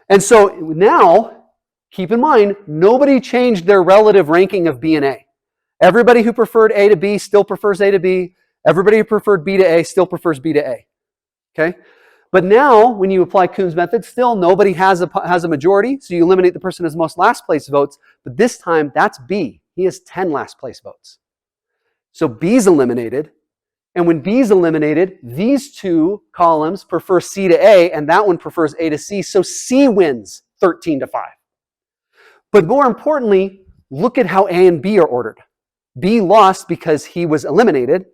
And so now, keep in mind, nobody changed their relative ranking of B and A. Everybody who preferred A to B still prefers A to B. Everybody who preferred B to A still prefers B to A. Okay? But now, when you apply Coomb's method, still nobody has a majority, so you eliminate the person who has most last place votes, but this time that's B. He has 10 last place votes. So B's eliminated, and when B's eliminated, these two columns prefer C to A, and that one prefers A to C, so C wins 13-5. But more importantly, look at how A and B are ordered. B lost because he was eliminated.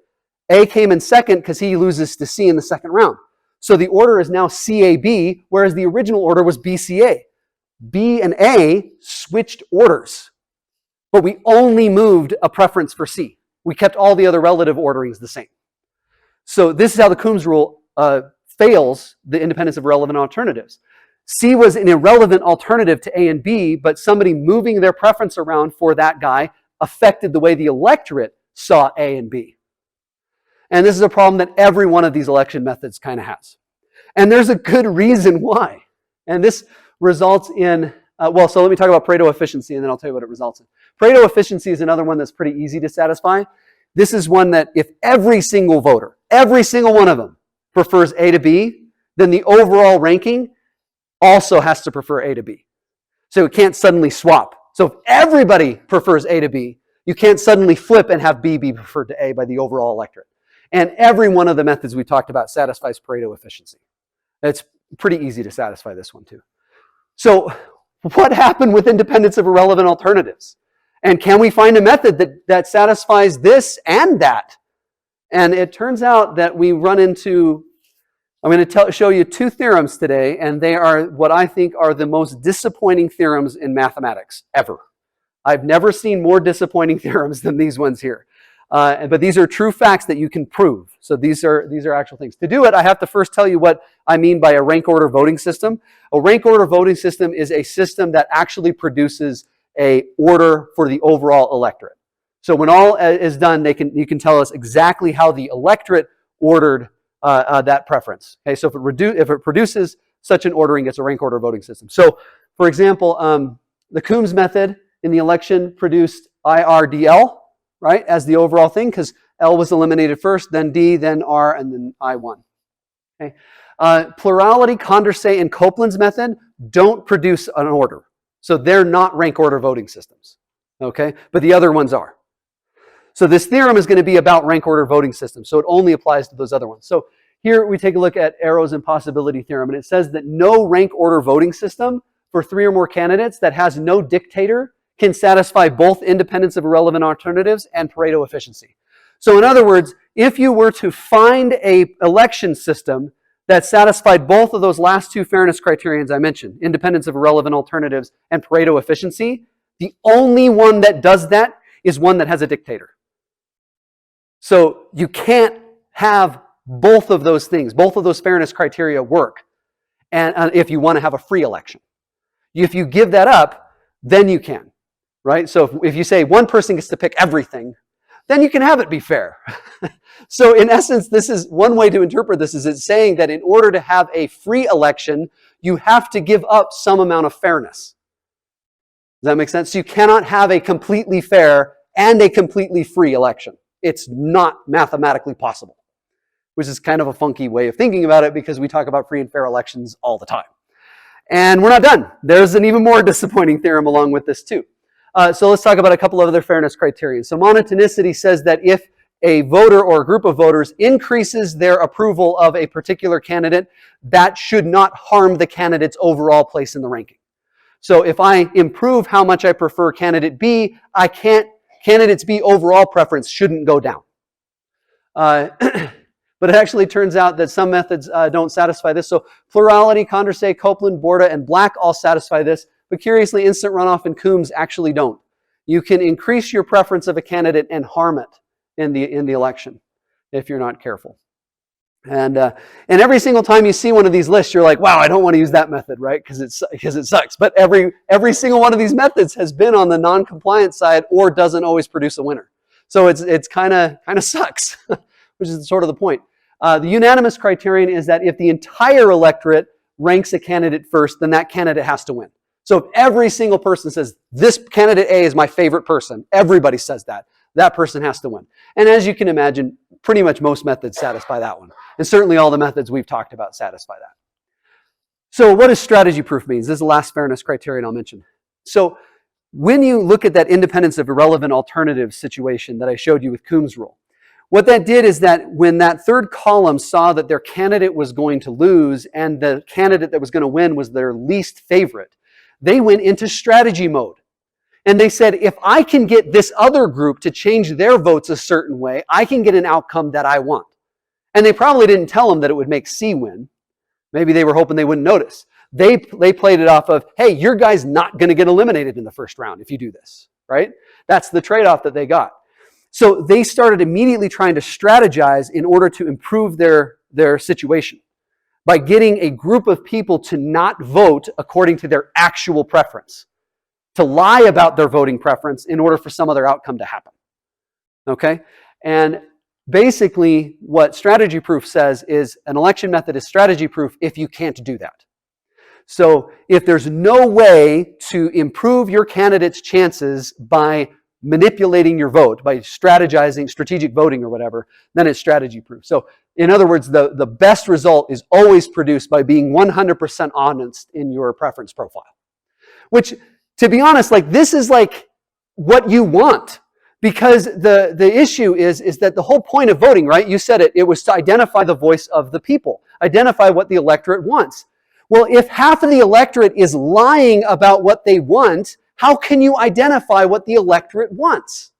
A came in second because he loses to C in the second round. So the order is now CAB, whereas the original order was BCA. B and A switched orders, but we only moved a preference for C. We kept all the other relative orderings the same. So this is how the Coombs rule fails the independence of relevant alternatives. C was an irrelevant alternative to A and B, but somebody moving their preference around for that guy affected the way the electorate saw A and B. And this is a problem that every one of these election methods kind of has. And there's a good reason why. And this results in, so let me talk about Pareto efficiency, and then I'll tell you what it results in. Pareto efficiency is another one that's pretty easy to satisfy. This is one that if every single voter, every single one of them prefers A to B, then the overall ranking also has to prefer A to B. So it can't suddenly swap. So if everybody prefers A to B, you can't suddenly flip and have B be preferred to A by the overall electorate. And every one of the methods we talked about satisfies Pareto efficiency. It's pretty easy to satisfy this one too. So what happened with independence of irrelevant alternatives? And can we find a method that satisfies this and that? And it turns out that we run into, I'm going to show you two theorems today, and they are what I think are the most disappointing theorems in mathematics ever. I've never seen more disappointing theorems than these ones here. But these are true facts that you can prove. So these are actual things. To do it, I have to first tell you what I mean by a rank order voting system. A rank order voting system is a system that actually produces a order for the overall electorate. So when all is done, you can tell us exactly how the electorate ordered that preference. Okay, so if it produces such an ordering, it's a rank order voting system. So, for example, the Coombs method in the election produced IRDL, right, as the overall thing, because L was eliminated first, then D, then R, and then I won. Okay. Plurality, Condorcet, and Copeland's method don't produce an order. So they're not rank order voting systems. Okay, but the other ones are. So this theorem is going to be about rank order voting systems, so it only applies to those other ones. So here we take a look at Arrow's impossibility theorem, and it says that no rank order voting system for 3 or more candidates that has no dictator can satisfy both independence of irrelevant alternatives and Pareto efficiency. So in other words, if you were to find an election system that satisfied both of those last two fairness criterions I mentioned, independence of irrelevant alternatives and Pareto efficiency, the only one that does that is one that has a dictator. So you can't have both of those things, both of those fairness criteria work. And if you want to have a free election. If you give that up, then you can, right? So if you say one person gets to pick everything, then you can have it be fair. So in essence, this is one way to interpret this, is it's saying that in order to have a free election, you have to give up some amount of fairness. Does that make sense? So you cannot have a completely fair and a completely free election. It's not mathematically possible, which is kind of a funky way of thinking about it because we talk about free and fair elections all the time. And we're not done. There's an even more disappointing theorem along with this too. So let's talk about a couple of other fairness criteria. So monotonicity says that if a voter or a group of voters increases their approval of a particular candidate, that should not harm the candidate's overall place in the ranking. So if I improve how much I prefer candidate B, candidates B overall preference shouldn't go down. But it actually turns out that some methods don't satisfy this. So plurality, Condorcet, Copeland, Borda, and Black all satisfy this. But curiously, instant runoff and Coombs actually don't. You can increase your preference of a candidate and harm it in the election if you're not careful. And every single time you see one of these lists, you're like, wow, I don't want to use that method, right? Because it sucks. But every single one of these methods has been on the non-compliant side or doesn't always produce a winner. So it's kind of sucks, which is sort of the point. The unanimous criterion is that if the entire electorate ranks a candidate first, then that candidate has to win. So if every single person says, this candidate A is my favorite person, everybody says that person has to win. And as you can imagine, pretty much most methods satisfy that one. And certainly all the methods we've talked about satisfy that. So what does strategy proof mean? This is the last fairness criterion I'll mention. So when you look at that independence of irrelevant alternatives situation that I showed you with Coombs' rule, what that did is that when that third column saw that their candidate was going to lose and the candidate that was going to win was their least favorite, they went into strategy mode. And they said, if I can get this other group to change their votes a certain way, I can get an outcome that I want. And they probably didn't tell them that it would make C win. Maybe they were hoping they wouldn't notice. They played it off of, hey, your guy's not going to get eliminated in the first round if you do this, right? That's the trade-off that they got. So they started immediately trying to strategize in order to improve their situation by getting a group of people to not vote according to their actual preference, to lie about their voting preference in order for some other outcome to happen. Okay? And basically what strategy proof says is an election method is strategy proof if you can't do that. So if there's no way to improve your candidate's chances by manipulating your vote, by strategizing, strategic voting or whatever, then it's strategy proof. So in other words, the best result is always produced by being 100% honest in your preference profile. Which, to be honest, this is what you want. Because the issue is that the whole point of voting, right? You said it was to identify the voice of the people, identify what the electorate wants. Well, if half of the electorate is lying about what they want, how can you identify what the electorate wants?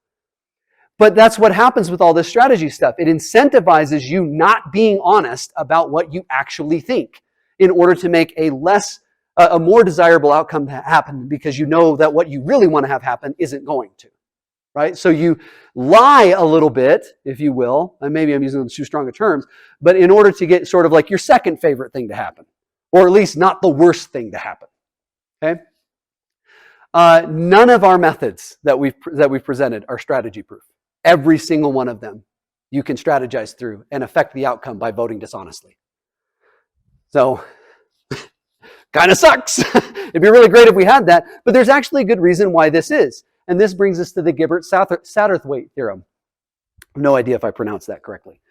But that's what happens with all this strategy stuff. It incentivizes you not being honest about what you actually think in order to make a more desirable outcome happen, because you know that what you really want to have happen isn't going to, right? So you lie a little bit, if you will, and maybe I'm using too strong of terms, but in order to get sort of your second favorite thing to happen, or at least not the worst thing to happen, okay? None of our methods that we've presented are strategy proof. Every single one of them you can strategize through and affect the outcome by voting dishonestly. So, kind of sucks. It'd be really great if we had that, but there's actually a good reason why this is. And this brings us to the Gibbert-Satterthwaite theorem. No idea if I pronounced that correctly.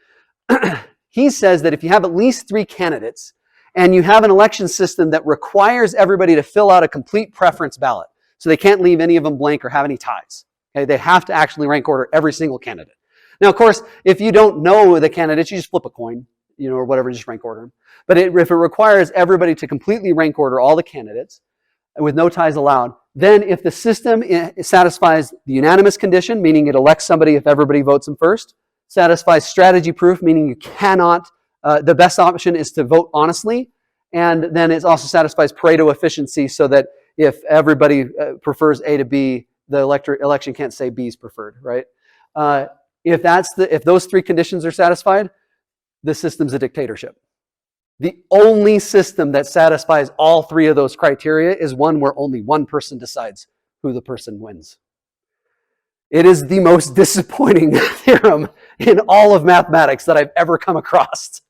He says that if you have at least 3 candidates and you have an election system that requires everybody to fill out a complete preference ballot, so they can't leave any of them blank or have any ties. Okay? They have to actually rank order every single candidate. Now, of course, if you don't know the candidates, you just flip a coin, or whatever, just rank order them. But if it requires everybody to completely rank order all the candidates with no ties allowed, then if the system satisfies the unanimous condition, meaning it elects somebody if everybody votes them first, satisfies strategy proof, meaning you cannot, the best option is to vote honestly, and then it also satisfies Pareto efficiency so that if everybody prefers A to B, the election can't say B is preferred, right? If those 3 conditions are satisfied, the system's a dictatorship. The only system that satisfies all three of those criteria is one where only one person decides who the person wins. It is the most disappointing theorem in all of mathematics that I've ever come across.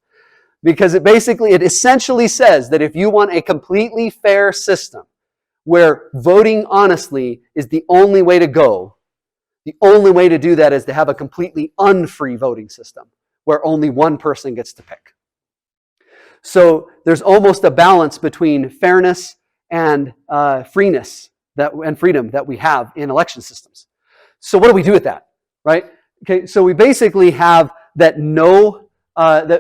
Because it essentially says that if you want a completely fair system where voting honestly is the only way to go, the only way to do that is to have a completely unfree voting system where only one person gets to pick. So there's almost a balance between fairness and freeness and freedom that we have in election systems. So what do we do with that, right? Okay, so we basically have that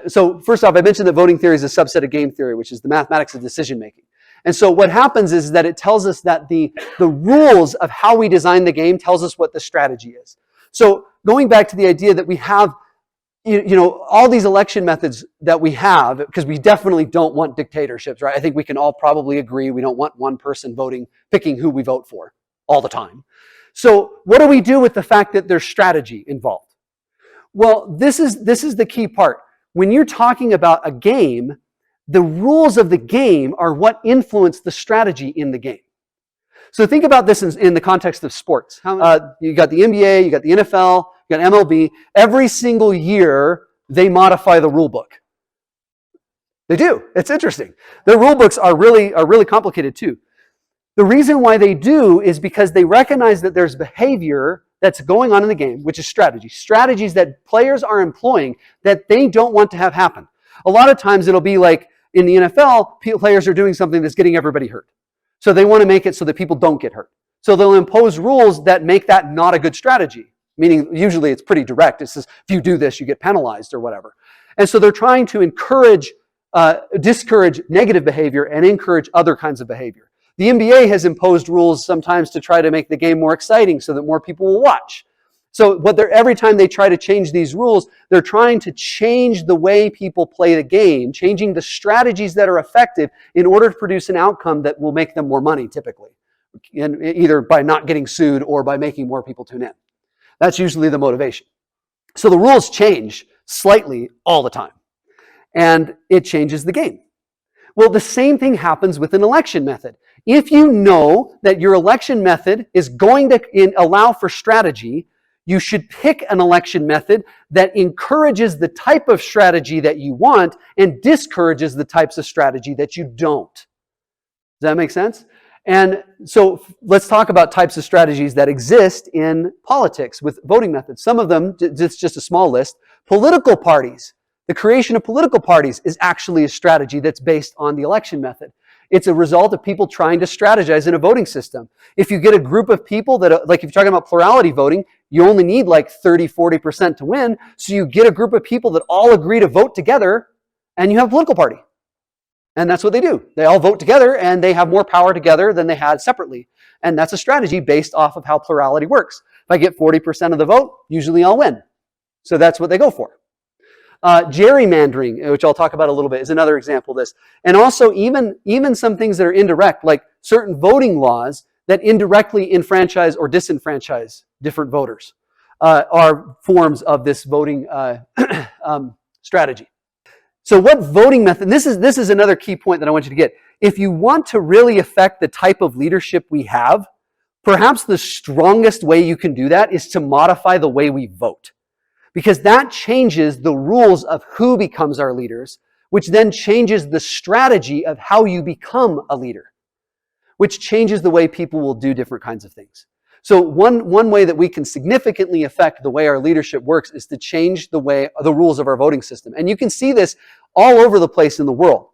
so first off, I mentioned that voting theory is a subset of game theory, which is the mathematics of decision making. And so what happens is that it tells us that the rules of how we design the game tells us what the strategy is. So going back to the idea that we have all these election methods that we have, because we definitely don't want dictatorships, right? I think we can all probably agree we don't want one person picking who we vote for all the time. So what do we do with the fact that there's strategy involved? Well, this is the key part. When you're talking about a game, the rules of the game are what influence the strategy in the game. So think about this in the context of sports. You got the NBA, you got the NFL, you got MLB. Every single year, they modify the rule book. They do. It's interesting. Their rule books are really complicated too. The reason why they do is because they recognize that there's behavior that's going on in the game, which is strategies that players are employing that they don't want to have happen. A lot of times it'll be like in the NFL, players are doing something that's getting everybody hurt. So they want to make it so that people don't get hurt. So they'll impose rules that make that not a good strategy, meaning usually it's pretty direct. It says, if you do this, you get penalized or whatever. And so they're trying to discourage negative behavior and encourage other kinds of behavior. The NBA has imposed rules sometimes to try to make the game more exciting so that more people will watch. So every time they try to change these rules, they're trying to change the way people play the game, changing the strategies that are effective in order to produce an outcome that will make them more money, typically, and either by not getting sued or by making more people tune in. That's usually the motivation. So the rules change slightly all the time, and it changes the game. Well, the same thing happens with an election method. If you know that your election method is going to allow for strategy, you should pick an election method that encourages the type of strategy that you want and discourages the types of strategy that you don't. Does that make sense? And so let's talk about types of strategies that exist in politics with voting methods. Some of them, it's just a small list. Political parties. The creation of political parties is actually a strategy that's based on the election method. It's a result of people trying to strategize in a voting system. If you get a group of people that, like if you're talking about plurality voting, you only need like 30-40% to win. So you get a group of people that all agree to vote together and you have a political party. And that's what they do. They all vote together and they have more power together than they had separately. And that's a strategy based off of how plurality works. If I get 40% of the vote, usually I'll win. So that's what they go for. Gerrymandering, which I'll talk about a little bit, is another example of this. And also even some things that are indirect, like certain voting laws that indirectly enfranchise or disenfranchise different voters, are forms of this voting strategy. So what voting method, this is another key point that I want you to get. If you want to really affect the type of leadership we have, perhaps the strongest way you can do that is to modify the way we vote. Because that changes the rules of who becomes our leaders, which then changes the strategy of how you become a leader, which changes the way people will do different kinds of things. So one way that we can significantly affect the way our leadership works is to change the rules of our voting system. And you can see this all over the place in the world.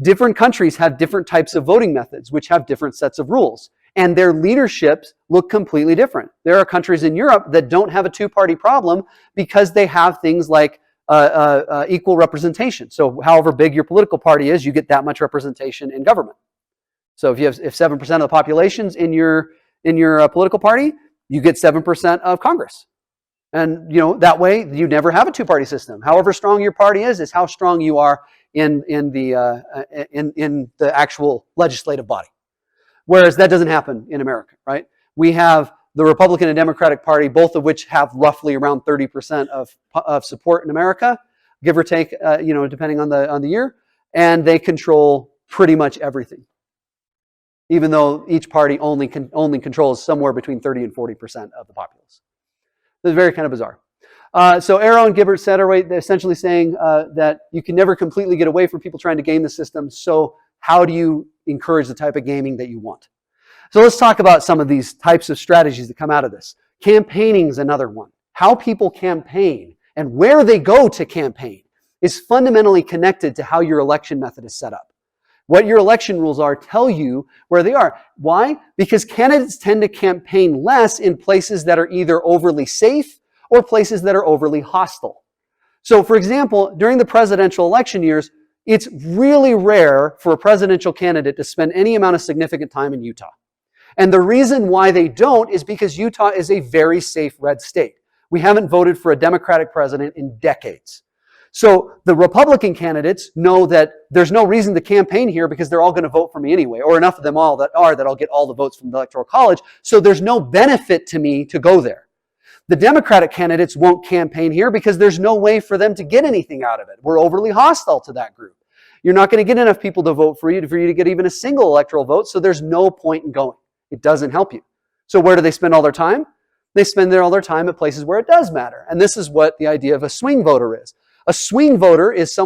Different countries have different types of voting methods, which have different sets of rules. And their leaderships look completely different. There are countries in Europe that don't have a two-party problem because they have things like equal representation. So however big your political party is, you get that much representation in government. So if 7% of the population's in your political party, you get 7% of Congress. And that way you never have a two-party system. However strong your party is how strong you are in the actual legislative body. Whereas that doesn't happen in America, right? We have the Republican and Democratic Party, both of which have roughly around 30% of support in America. give or take, depending on the year, and they control pretty much everything, even though each party only controls somewhere between 30 and 40% of the populace. It's very kind of bizarre. So Arrow and Gibbert said, they're essentially saying that you can never completely get away from people trying to game the system. So how do you encourage the type of gaming that you want? So let's talk about some of these types of strategies that come out of this. Campaigning is another one. How people campaign and where they go to campaign is fundamentally connected to how your election method is set up. What your election rules are tell you where they are. Why? Because candidates tend to campaign less in places that are either overly safe or places that are overly hostile. So, for example, during the presidential election years, it's really rare for a presidential candidate to spend any amount of significant time in Utah. And the reason why they don't is because Utah is a very safe red state. We haven't voted for a Democratic president in decades. So the Republican candidates know that there's no reason to campaign here because they're all going to vote for me anyway, or enough of them all that I'll get all the votes from the Electoral College. So there's no benefit to me to go there. The Democratic candidates won't campaign here because there's no way for them to get anything out of it. We're overly hostile to that group. You're not going to get enough people to vote for you to get even a single electoral vote, so there's no point in going. It doesn't help you. So where do they spend all their time? They spend all their time at places where it does matter. And this is what the idea of a swing voter is. A swing voter is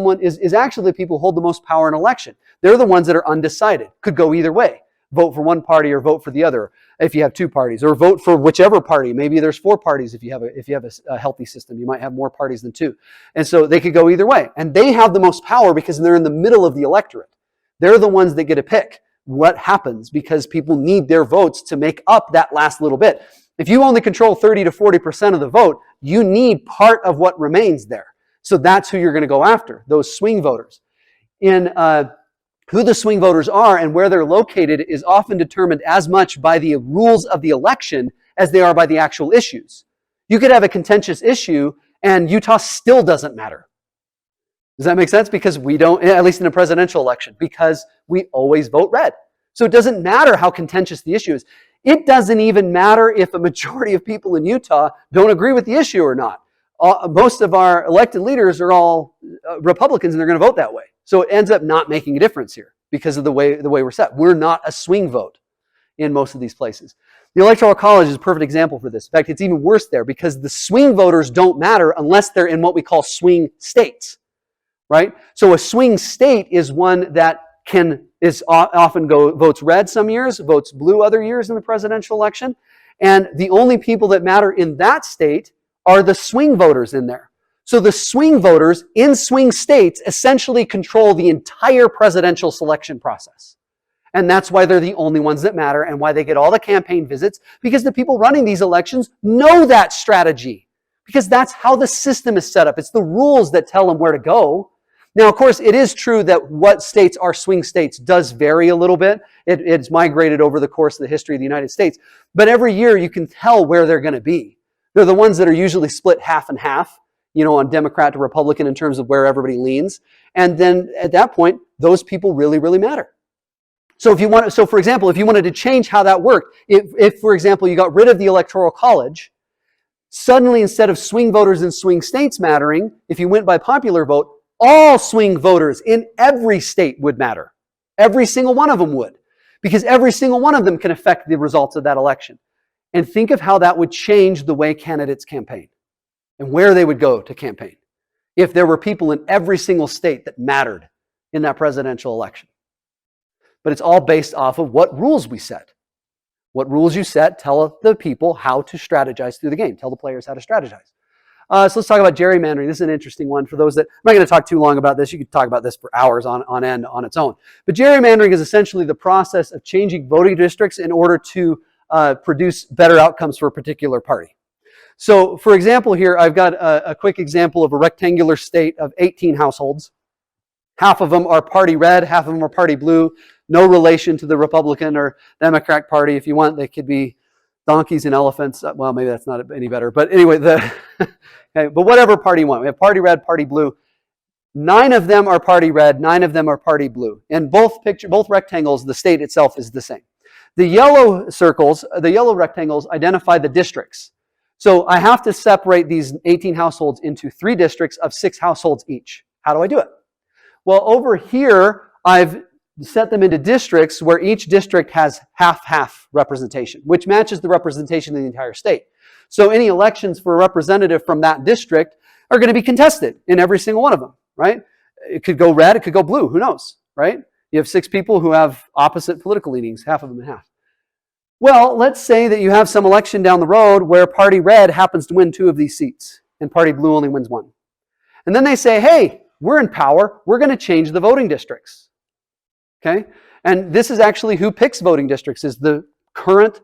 actually the people who hold the most power in an election. They're the ones that are undecided. Could go either way. Vote for one party or vote for the other if you have two parties, or vote for whichever party. Maybe there's four parties if you have a healthy system. You might have more parties than two. And so they could go either way. And they have the most power because they're in the middle of the electorate. They're the ones that get to pick what happens because people need their votes to make up that last little bit. If you only control 30 to 40% of the vote, you need part of what remains there. So that's who you're going to go after, those swing voters. Who the swing voters are and where they're located is often determined as much by the rules of the election as they are by the actual issues. You could have a contentious issue and Utah still doesn't matter. Does that make sense? Because we don't, at least in a presidential election, because we always vote red. So it doesn't matter how contentious the issue is. It doesn't even matter if a majority of people in Utah don't agree with the issue or not. Most of our elected leaders are all Republicans and they're going to vote that way. So it ends up not making a difference here because of the way we're set. We're not a swing vote in most of these places. The Electoral College is a perfect example for this. In fact, it's even worse there because the swing voters don't matter unless they're in what we call swing states, right? So a swing state is one that often votes red some years, votes blue other years in the presidential election. And the only people that matter in that state are the swing voters in there. So the swing voters in swing states essentially control the entire presidential selection process. And that's why they're the only ones that matter and why they get all the campaign visits, because the people running these elections know that strategy. Because that's how the system is set up. It's the rules that tell them where to go. Now, of course, it is true that what states are swing states does vary a little bit. It's migrated over the course of the history of the United States. But every year you can tell where they're going to be. They're the ones that are usually split half and half, on Democrat to Republican in terms of where everybody leans. And then at that point, those people really, really matter. So for example, if you wanted to change how that worked, if for example, you got rid of the Electoral College, suddenly instead of swing voters in swing states mattering, if you went by popular vote, all swing voters in every state would matter. Every single one of them would, because every single one of them can affect the results of that election. And think of how that would change the way candidates campaign and where they would go to campaign if there were people in every single state that mattered in that presidential election. But it's all based off of what rules we set. What rules you set tell the people how to strategize through the game, tell the players how to strategize. So let's talk about gerrymandering. This is an interesting one for those that, I'm not going to talk too long about this. You could talk about this for hours on end on its own. But gerrymandering is essentially the process of changing voting districts in order to produce better outcomes for a particular party. So for example here, I've got a quick example of a rectangular state of 18 households. Half of them are party red, half of them are party blue. No relation to the Republican or Democratic Party. If you want, they could be donkeys and elephants. Well, maybe that's not any better. But anyway, okay, but whatever party you want. We have party red, party blue. 9 of them are party red, 9 of them are party blue. In both rectangles, the state itself is the same. The yellow circles, the yellow rectangles identify the districts. So I have to separate these 18 households into 3 districts of 6 households each. How do I do it? Well, over here, I've set them into districts where each district has half-half representation, which matches the representation of the entire state. So any elections for a representative from that district are going to be contested in every single one of them, right? It could go red, it could go blue, who knows, right? You have 6 people who have opposite political leanings, half of them in half. Well, let's say that you have some election down the road where party red happens to win 2 of these seats and party blue only wins 1. And then they say, hey, we're in power, we're going to change the voting districts. Okay? And this is actually who picks voting districts, is the current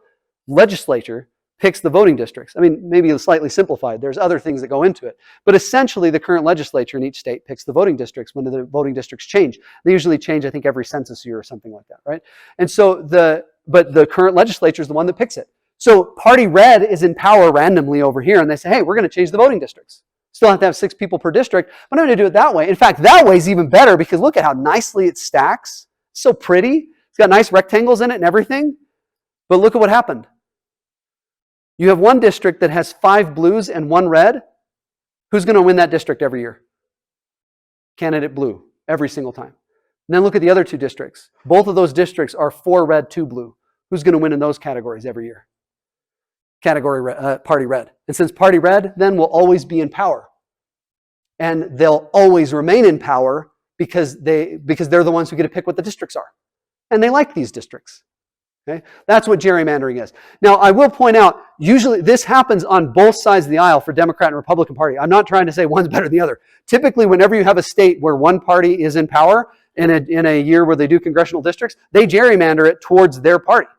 legislature picks the voting districts. I mean, maybe slightly simplified. There's other things that go into it. But essentially, the current legislature in each state picks the voting districts when the voting districts change. They usually change, I think, every census year or something like that, right? And so but the current legislature is the one that picks it. So party red is in power randomly over here, and they say, hey, we're going to change the voting districts. Still have to have 6 people per district, but I'm going to do it that way. In fact, that way is even better because look at how nicely it stacks. It's so pretty. It's got nice rectangles in it and everything. But look at what happened. You have one district that has 5 blues and 1 red. Who's going to win that district every year? Candidate blue, every single time. And then look at the other 2 districts. Both of those districts are 4 red, 2 blue. Who's going to win in those categories every year? Party red. And since party red then will always be in power. And they'll always remain in power because they're the ones who get to pick what the districts are. And they like these districts. Okay? That's what gerrymandering is. Now, I will point out, usually this happens on both sides of the aisle for Democrat and Republican Party. I'm not trying to say one's better than the other. Typically, whenever you have a state where one party is in power in a year where they do congressional districts, they gerrymander it towards their party.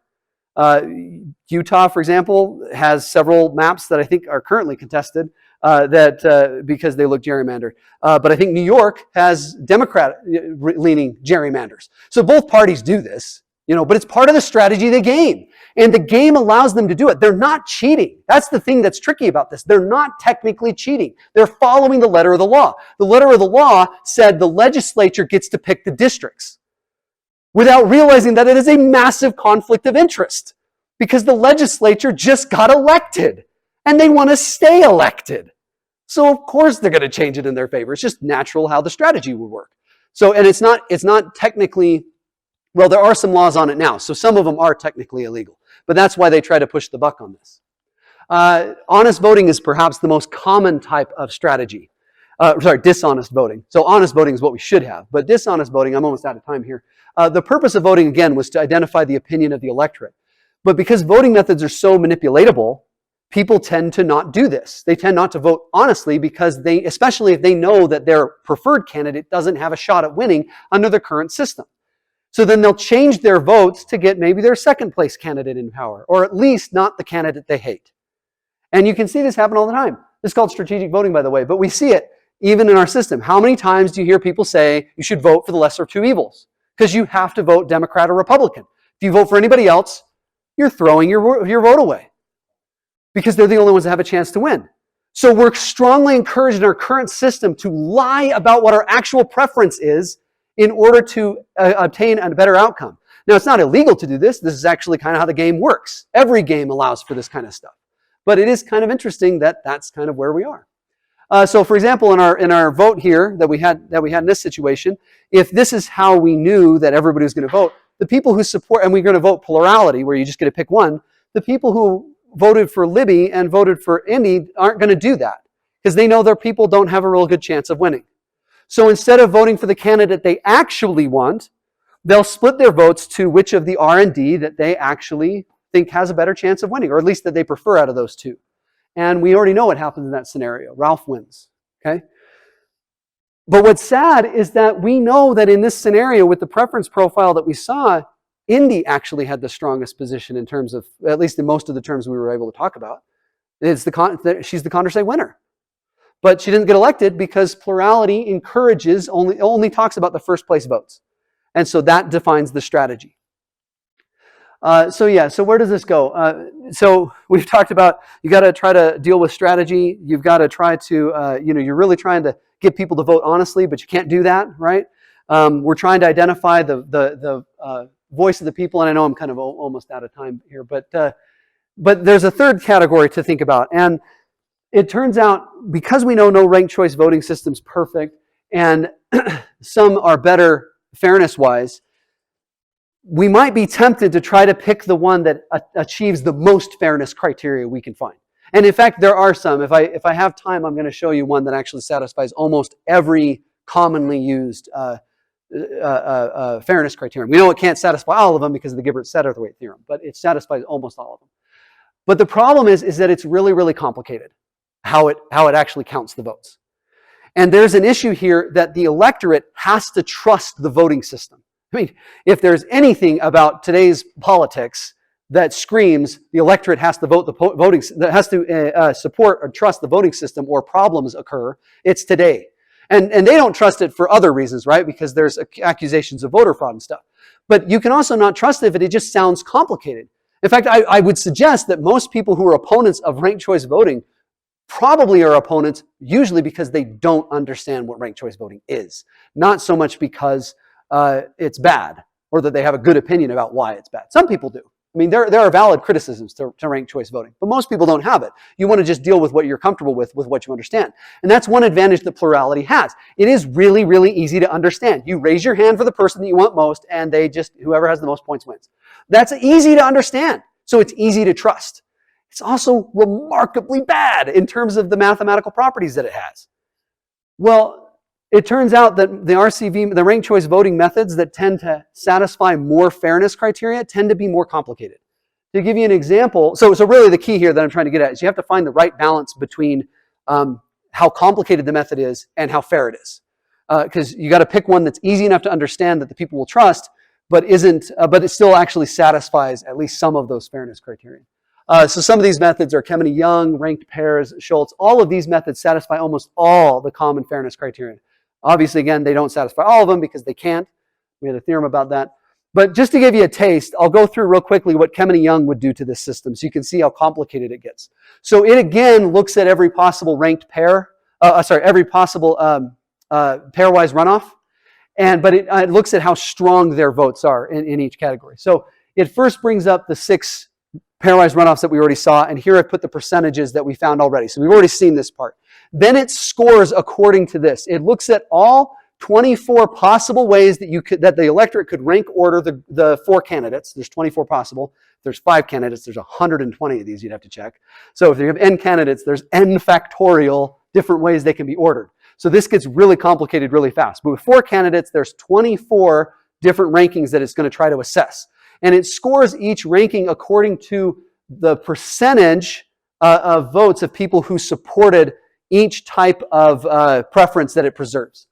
Utah, for example, has several maps that I think are currently contested because they look gerrymandered. But I think New York has Democrat-leaning gerrymanders. So both parties do this. But it's part of the strategy of the game. And the game allows them to do it. They're not cheating. That's the thing that's tricky about this. They're not technically cheating. They're following the letter of the law. The letter of the law said the legislature gets to pick the districts without realizing that it is a massive conflict of interest because the legislature just got elected and they want to stay elected. So of course they're going to change it in their favor. It's just natural how the strategy would work. So, and it's not technically, well, there are some laws on it now, so some of them are technically illegal. But that's why they try to push the buck on this. Honest voting is perhaps the most common type of strategy. Dishonest voting. So honest voting is what we should have. But dishonest voting, I'm almost out of time here. The purpose of voting, again, was to identify the opinion of the electorate. But because voting methods are so manipulatable, people tend to not do this. They tend not to vote honestly because especially if they know that their preferred candidate doesn't have a shot at winning under the current system. So then they'll change their votes to get maybe their second place candidate in power, or at least not the candidate they hate. And you can see this happen all the time. This is called strategic voting, by the way, but we see it even in our system. How many times do you hear people say you should vote for the lesser of 2 evils? Because you have to vote Democrat or Republican. If you vote for anybody else, you're throwing your vote away because they're the only ones that have a chance to win. So we're strongly encouraged in our current system to lie about what our actual preference is in order to obtain a better outcome. Now, it's not illegal to do this. This is actually kind of how the game works. Every game allows for this kind of stuff. But it is kind of interesting that that's kind of where we are. So, for example, in our vote here that we had in this situation, if this is how we knew that everybody was going to vote, the people who support, and we're going to vote plurality, where you just get to pick one, the people who voted for Libby and voted for Indy aren't going to do that because they know their people don't have a real good chance of winning. So instead of voting for the candidate they actually want, they'll split their votes to which of the R and D that they actually think has a better chance of winning, or at least that they prefer out of those 2. And we already know what happens in that scenario. Ralph wins. Okay? But what's sad is that we know that in this scenario with the preference profile that we saw, Indy actually had the strongest position in terms of, at least in most of the terms we were able to talk about. She's the Condorcet winner. But she didn't get elected because plurality encourages, only talks about the first place votes. And so that defines the strategy. So where does this go? So we've talked about you got to try to deal with strategy. You've got to try to, you're really trying to get people to vote honestly, but you can't do that, right? We're trying to identify the voice of the people, and I know I'm kind of almost out of time here, but But there's a third category to think about. And it turns out, because we know no ranked choice voting system's perfect, and some are better fairness-wise, we might be tempted to try to pick the one that achieves the most fairness criteria we can find. And in fact, there are some. If I have time, I'm going to show you one that actually satisfies almost every commonly used fairness criterion. We know it can't satisfy all of them because of the Gilbert-Satterthwaite theorem, but it satisfies almost all of them. But the problem is that it's really, really complicated how it actually counts the votes. And there's an issue here that the electorate has to trust the voting system. I mean, if there's anything about today's politics that screams the electorate has to vote that has to support or trust the voting system or problems occur, it's today. And they don't trust it for other reasons, right? Because there's accusations of voter fraud and stuff. But you can also not trust it if it just sounds complicated. In fact, I would suggest that most people who are opponents of ranked choice voting probably are opponents usually because they don't understand what ranked choice voting is. Not so much because it's bad or that they have a good opinion about why it's bad. Some people do. I mean, there are valid criticisms to ranked choice voting, but most people don't have it. You want to just deal with what you're comfortable with what you understand. And that's one advantage that plurality has. It is really, really easy to understand. You raise your hand for the person that you want most, and whoever has the most points wins. That's easy to understand, so it's easy to trust. It's also remarkably bad in terms of the mathematical properties that it has. Well, it turns out that the RCV, the ranked choice voting methods that tend to satisfy more fairness criteria tend to be more complicated. To give you an example, so really the key here that I'm trying to get at is you have to find the right balance between how complicated the method is and how fair it is. Because you got to pick one that's easy enough to understand that the people will trust, but it still actually satisfies at least some of those fairness criteria. So some of these methods are Kemeny-Young, ranked pairs, Schultz. All of these methods satisfy almost all the common fairness criteria. Obviously, again, they don't satisfy all of them because they can't. We had a theorem about that. But just to give you a taste, I'll go through real quickly what Kemeny-Young would do to this system so you can see how complicated it gets. So it, again, looks at every possible ranked pair, every possible pairwise runoff, but it looks at how strong their votes are in each category. So it first brings up the 6 pairwise runoffs that we already saw, and here I put the percentages that we found already. So we've already seen this part. Then it scores according to this. It looks at all 24 possible ways that the electorate could rank order the 4 candidates. There's 24 possible. If there's 5 candidates, there's 120 of these you'd have to check. So if you have n candidates, there's n factorial different ways they can be ordered. So this gets really complicated really fast. But with 4 candidates, there's 24 different rankings that it's going to try to assess. And it scores each ranking according to the percentage of votes of people who supported each type of preference that it preserves.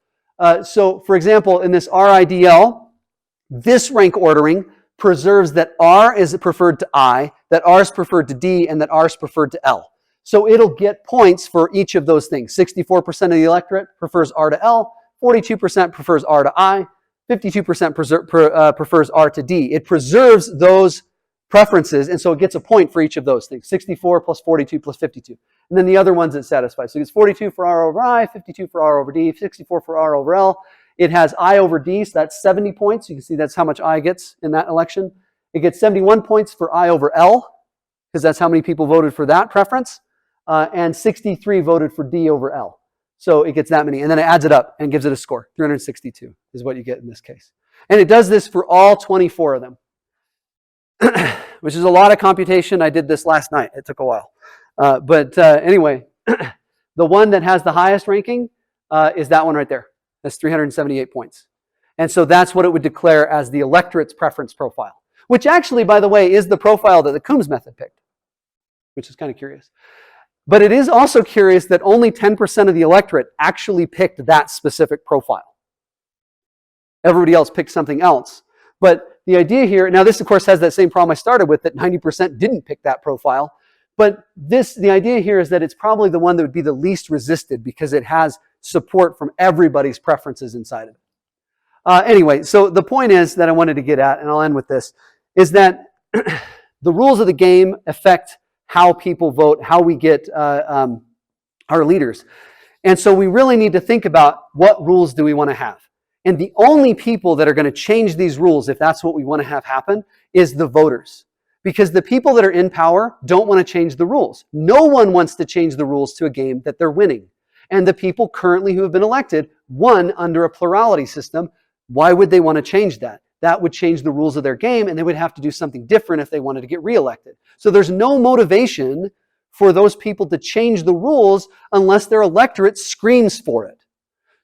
So, for example, in this RIDL, this rank ordering preserves that R is preferred to I, that R is preferred to D, and that R is preferred to L. So it'll get points for each of those things. 64% of the electorate prefers R to L, 42% prefers R to I, 52% prefers R to D. It preserves those preferences, and so it gets a point for each of those things. 64 plus 42 plus 52. And then the other ones it satisfies. So it gets 42 for R over I, 52 for R over D, 64 for R over L. It has I over D, so that's 70 points. You can see that's how much I gets in that election. It gets 71 points for I over L, because that's how many people voted for that preference. And 63 voted for D over L. So it gets that many. And then it adds it up and gives it a score. 362 is what you get in this case. And it does this for all 24 of them, which is a lot of computation. I did this last night. It took a while. Anyway, the one that has the highest ranking is that one right there. That's 378 points. And so that's what it would declare as the electorate's preference profile, which actually, by the way, is the profile that the Coombs method picked, which is kind of curious. But it is also curious that only 10% of the electorate actually picked that specific profile. Everybody else picked something else. But the idea here, now this of course has that same problem I started with, that 90% didn't pick that profile. But the idea here is that it's probably the one that would be the least resisted because it has support from everybody's preferences inside of it. Anyway, so the point is that I wanted to get at, and I'll end with this, is that the rules of the game affect how people vote, how we get our leaders. And so we really need to think about what rules do we want to have. And the only people that are going to change these rules, if that's what we want to have happen, is the voters. Because the people that are in power don't want to change the rules. No one wants to change the rules to a game that they're winning. And the people currently who have been elected won under a plurality system. Why would they want to change that? That would change the rules of their game, and they would have to do something different if they wanted to get reelected. So there's no motivation for those people to change the rules unless their electorate screams for it.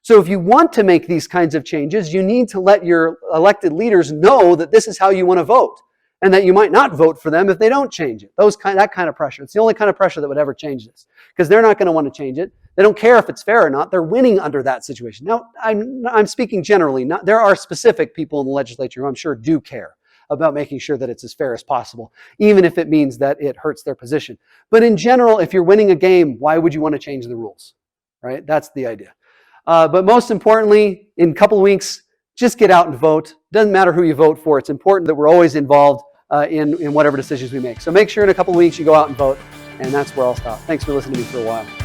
So if you want to make these kinds of changes, you need to let your elected leaders know that this is how you want to vote, and that you might not vote for them if they don't change it. That kind of pressure. It's the only kind of pressure that would ever change this, because they're not going to want to change it. They don't care if it's fair or not. They're winning under that situation. Now, I'm speaking generally. There are specific people in the legislature who I'm sure do care about making sure that it's as fair as possible, even if it means that it hurts their position. But in general, if you're winning a game, why would you want to change the rules? Right? That's the idea. But most importantly, in a couple of weeks, just get out and vote. Doesn't matter who you vote for. It's important that we're always involved in whatever decisions we make. So make sure in a couple of weeks you go out and vote, and that's where I'll stop. Thanks for listening to me for a while.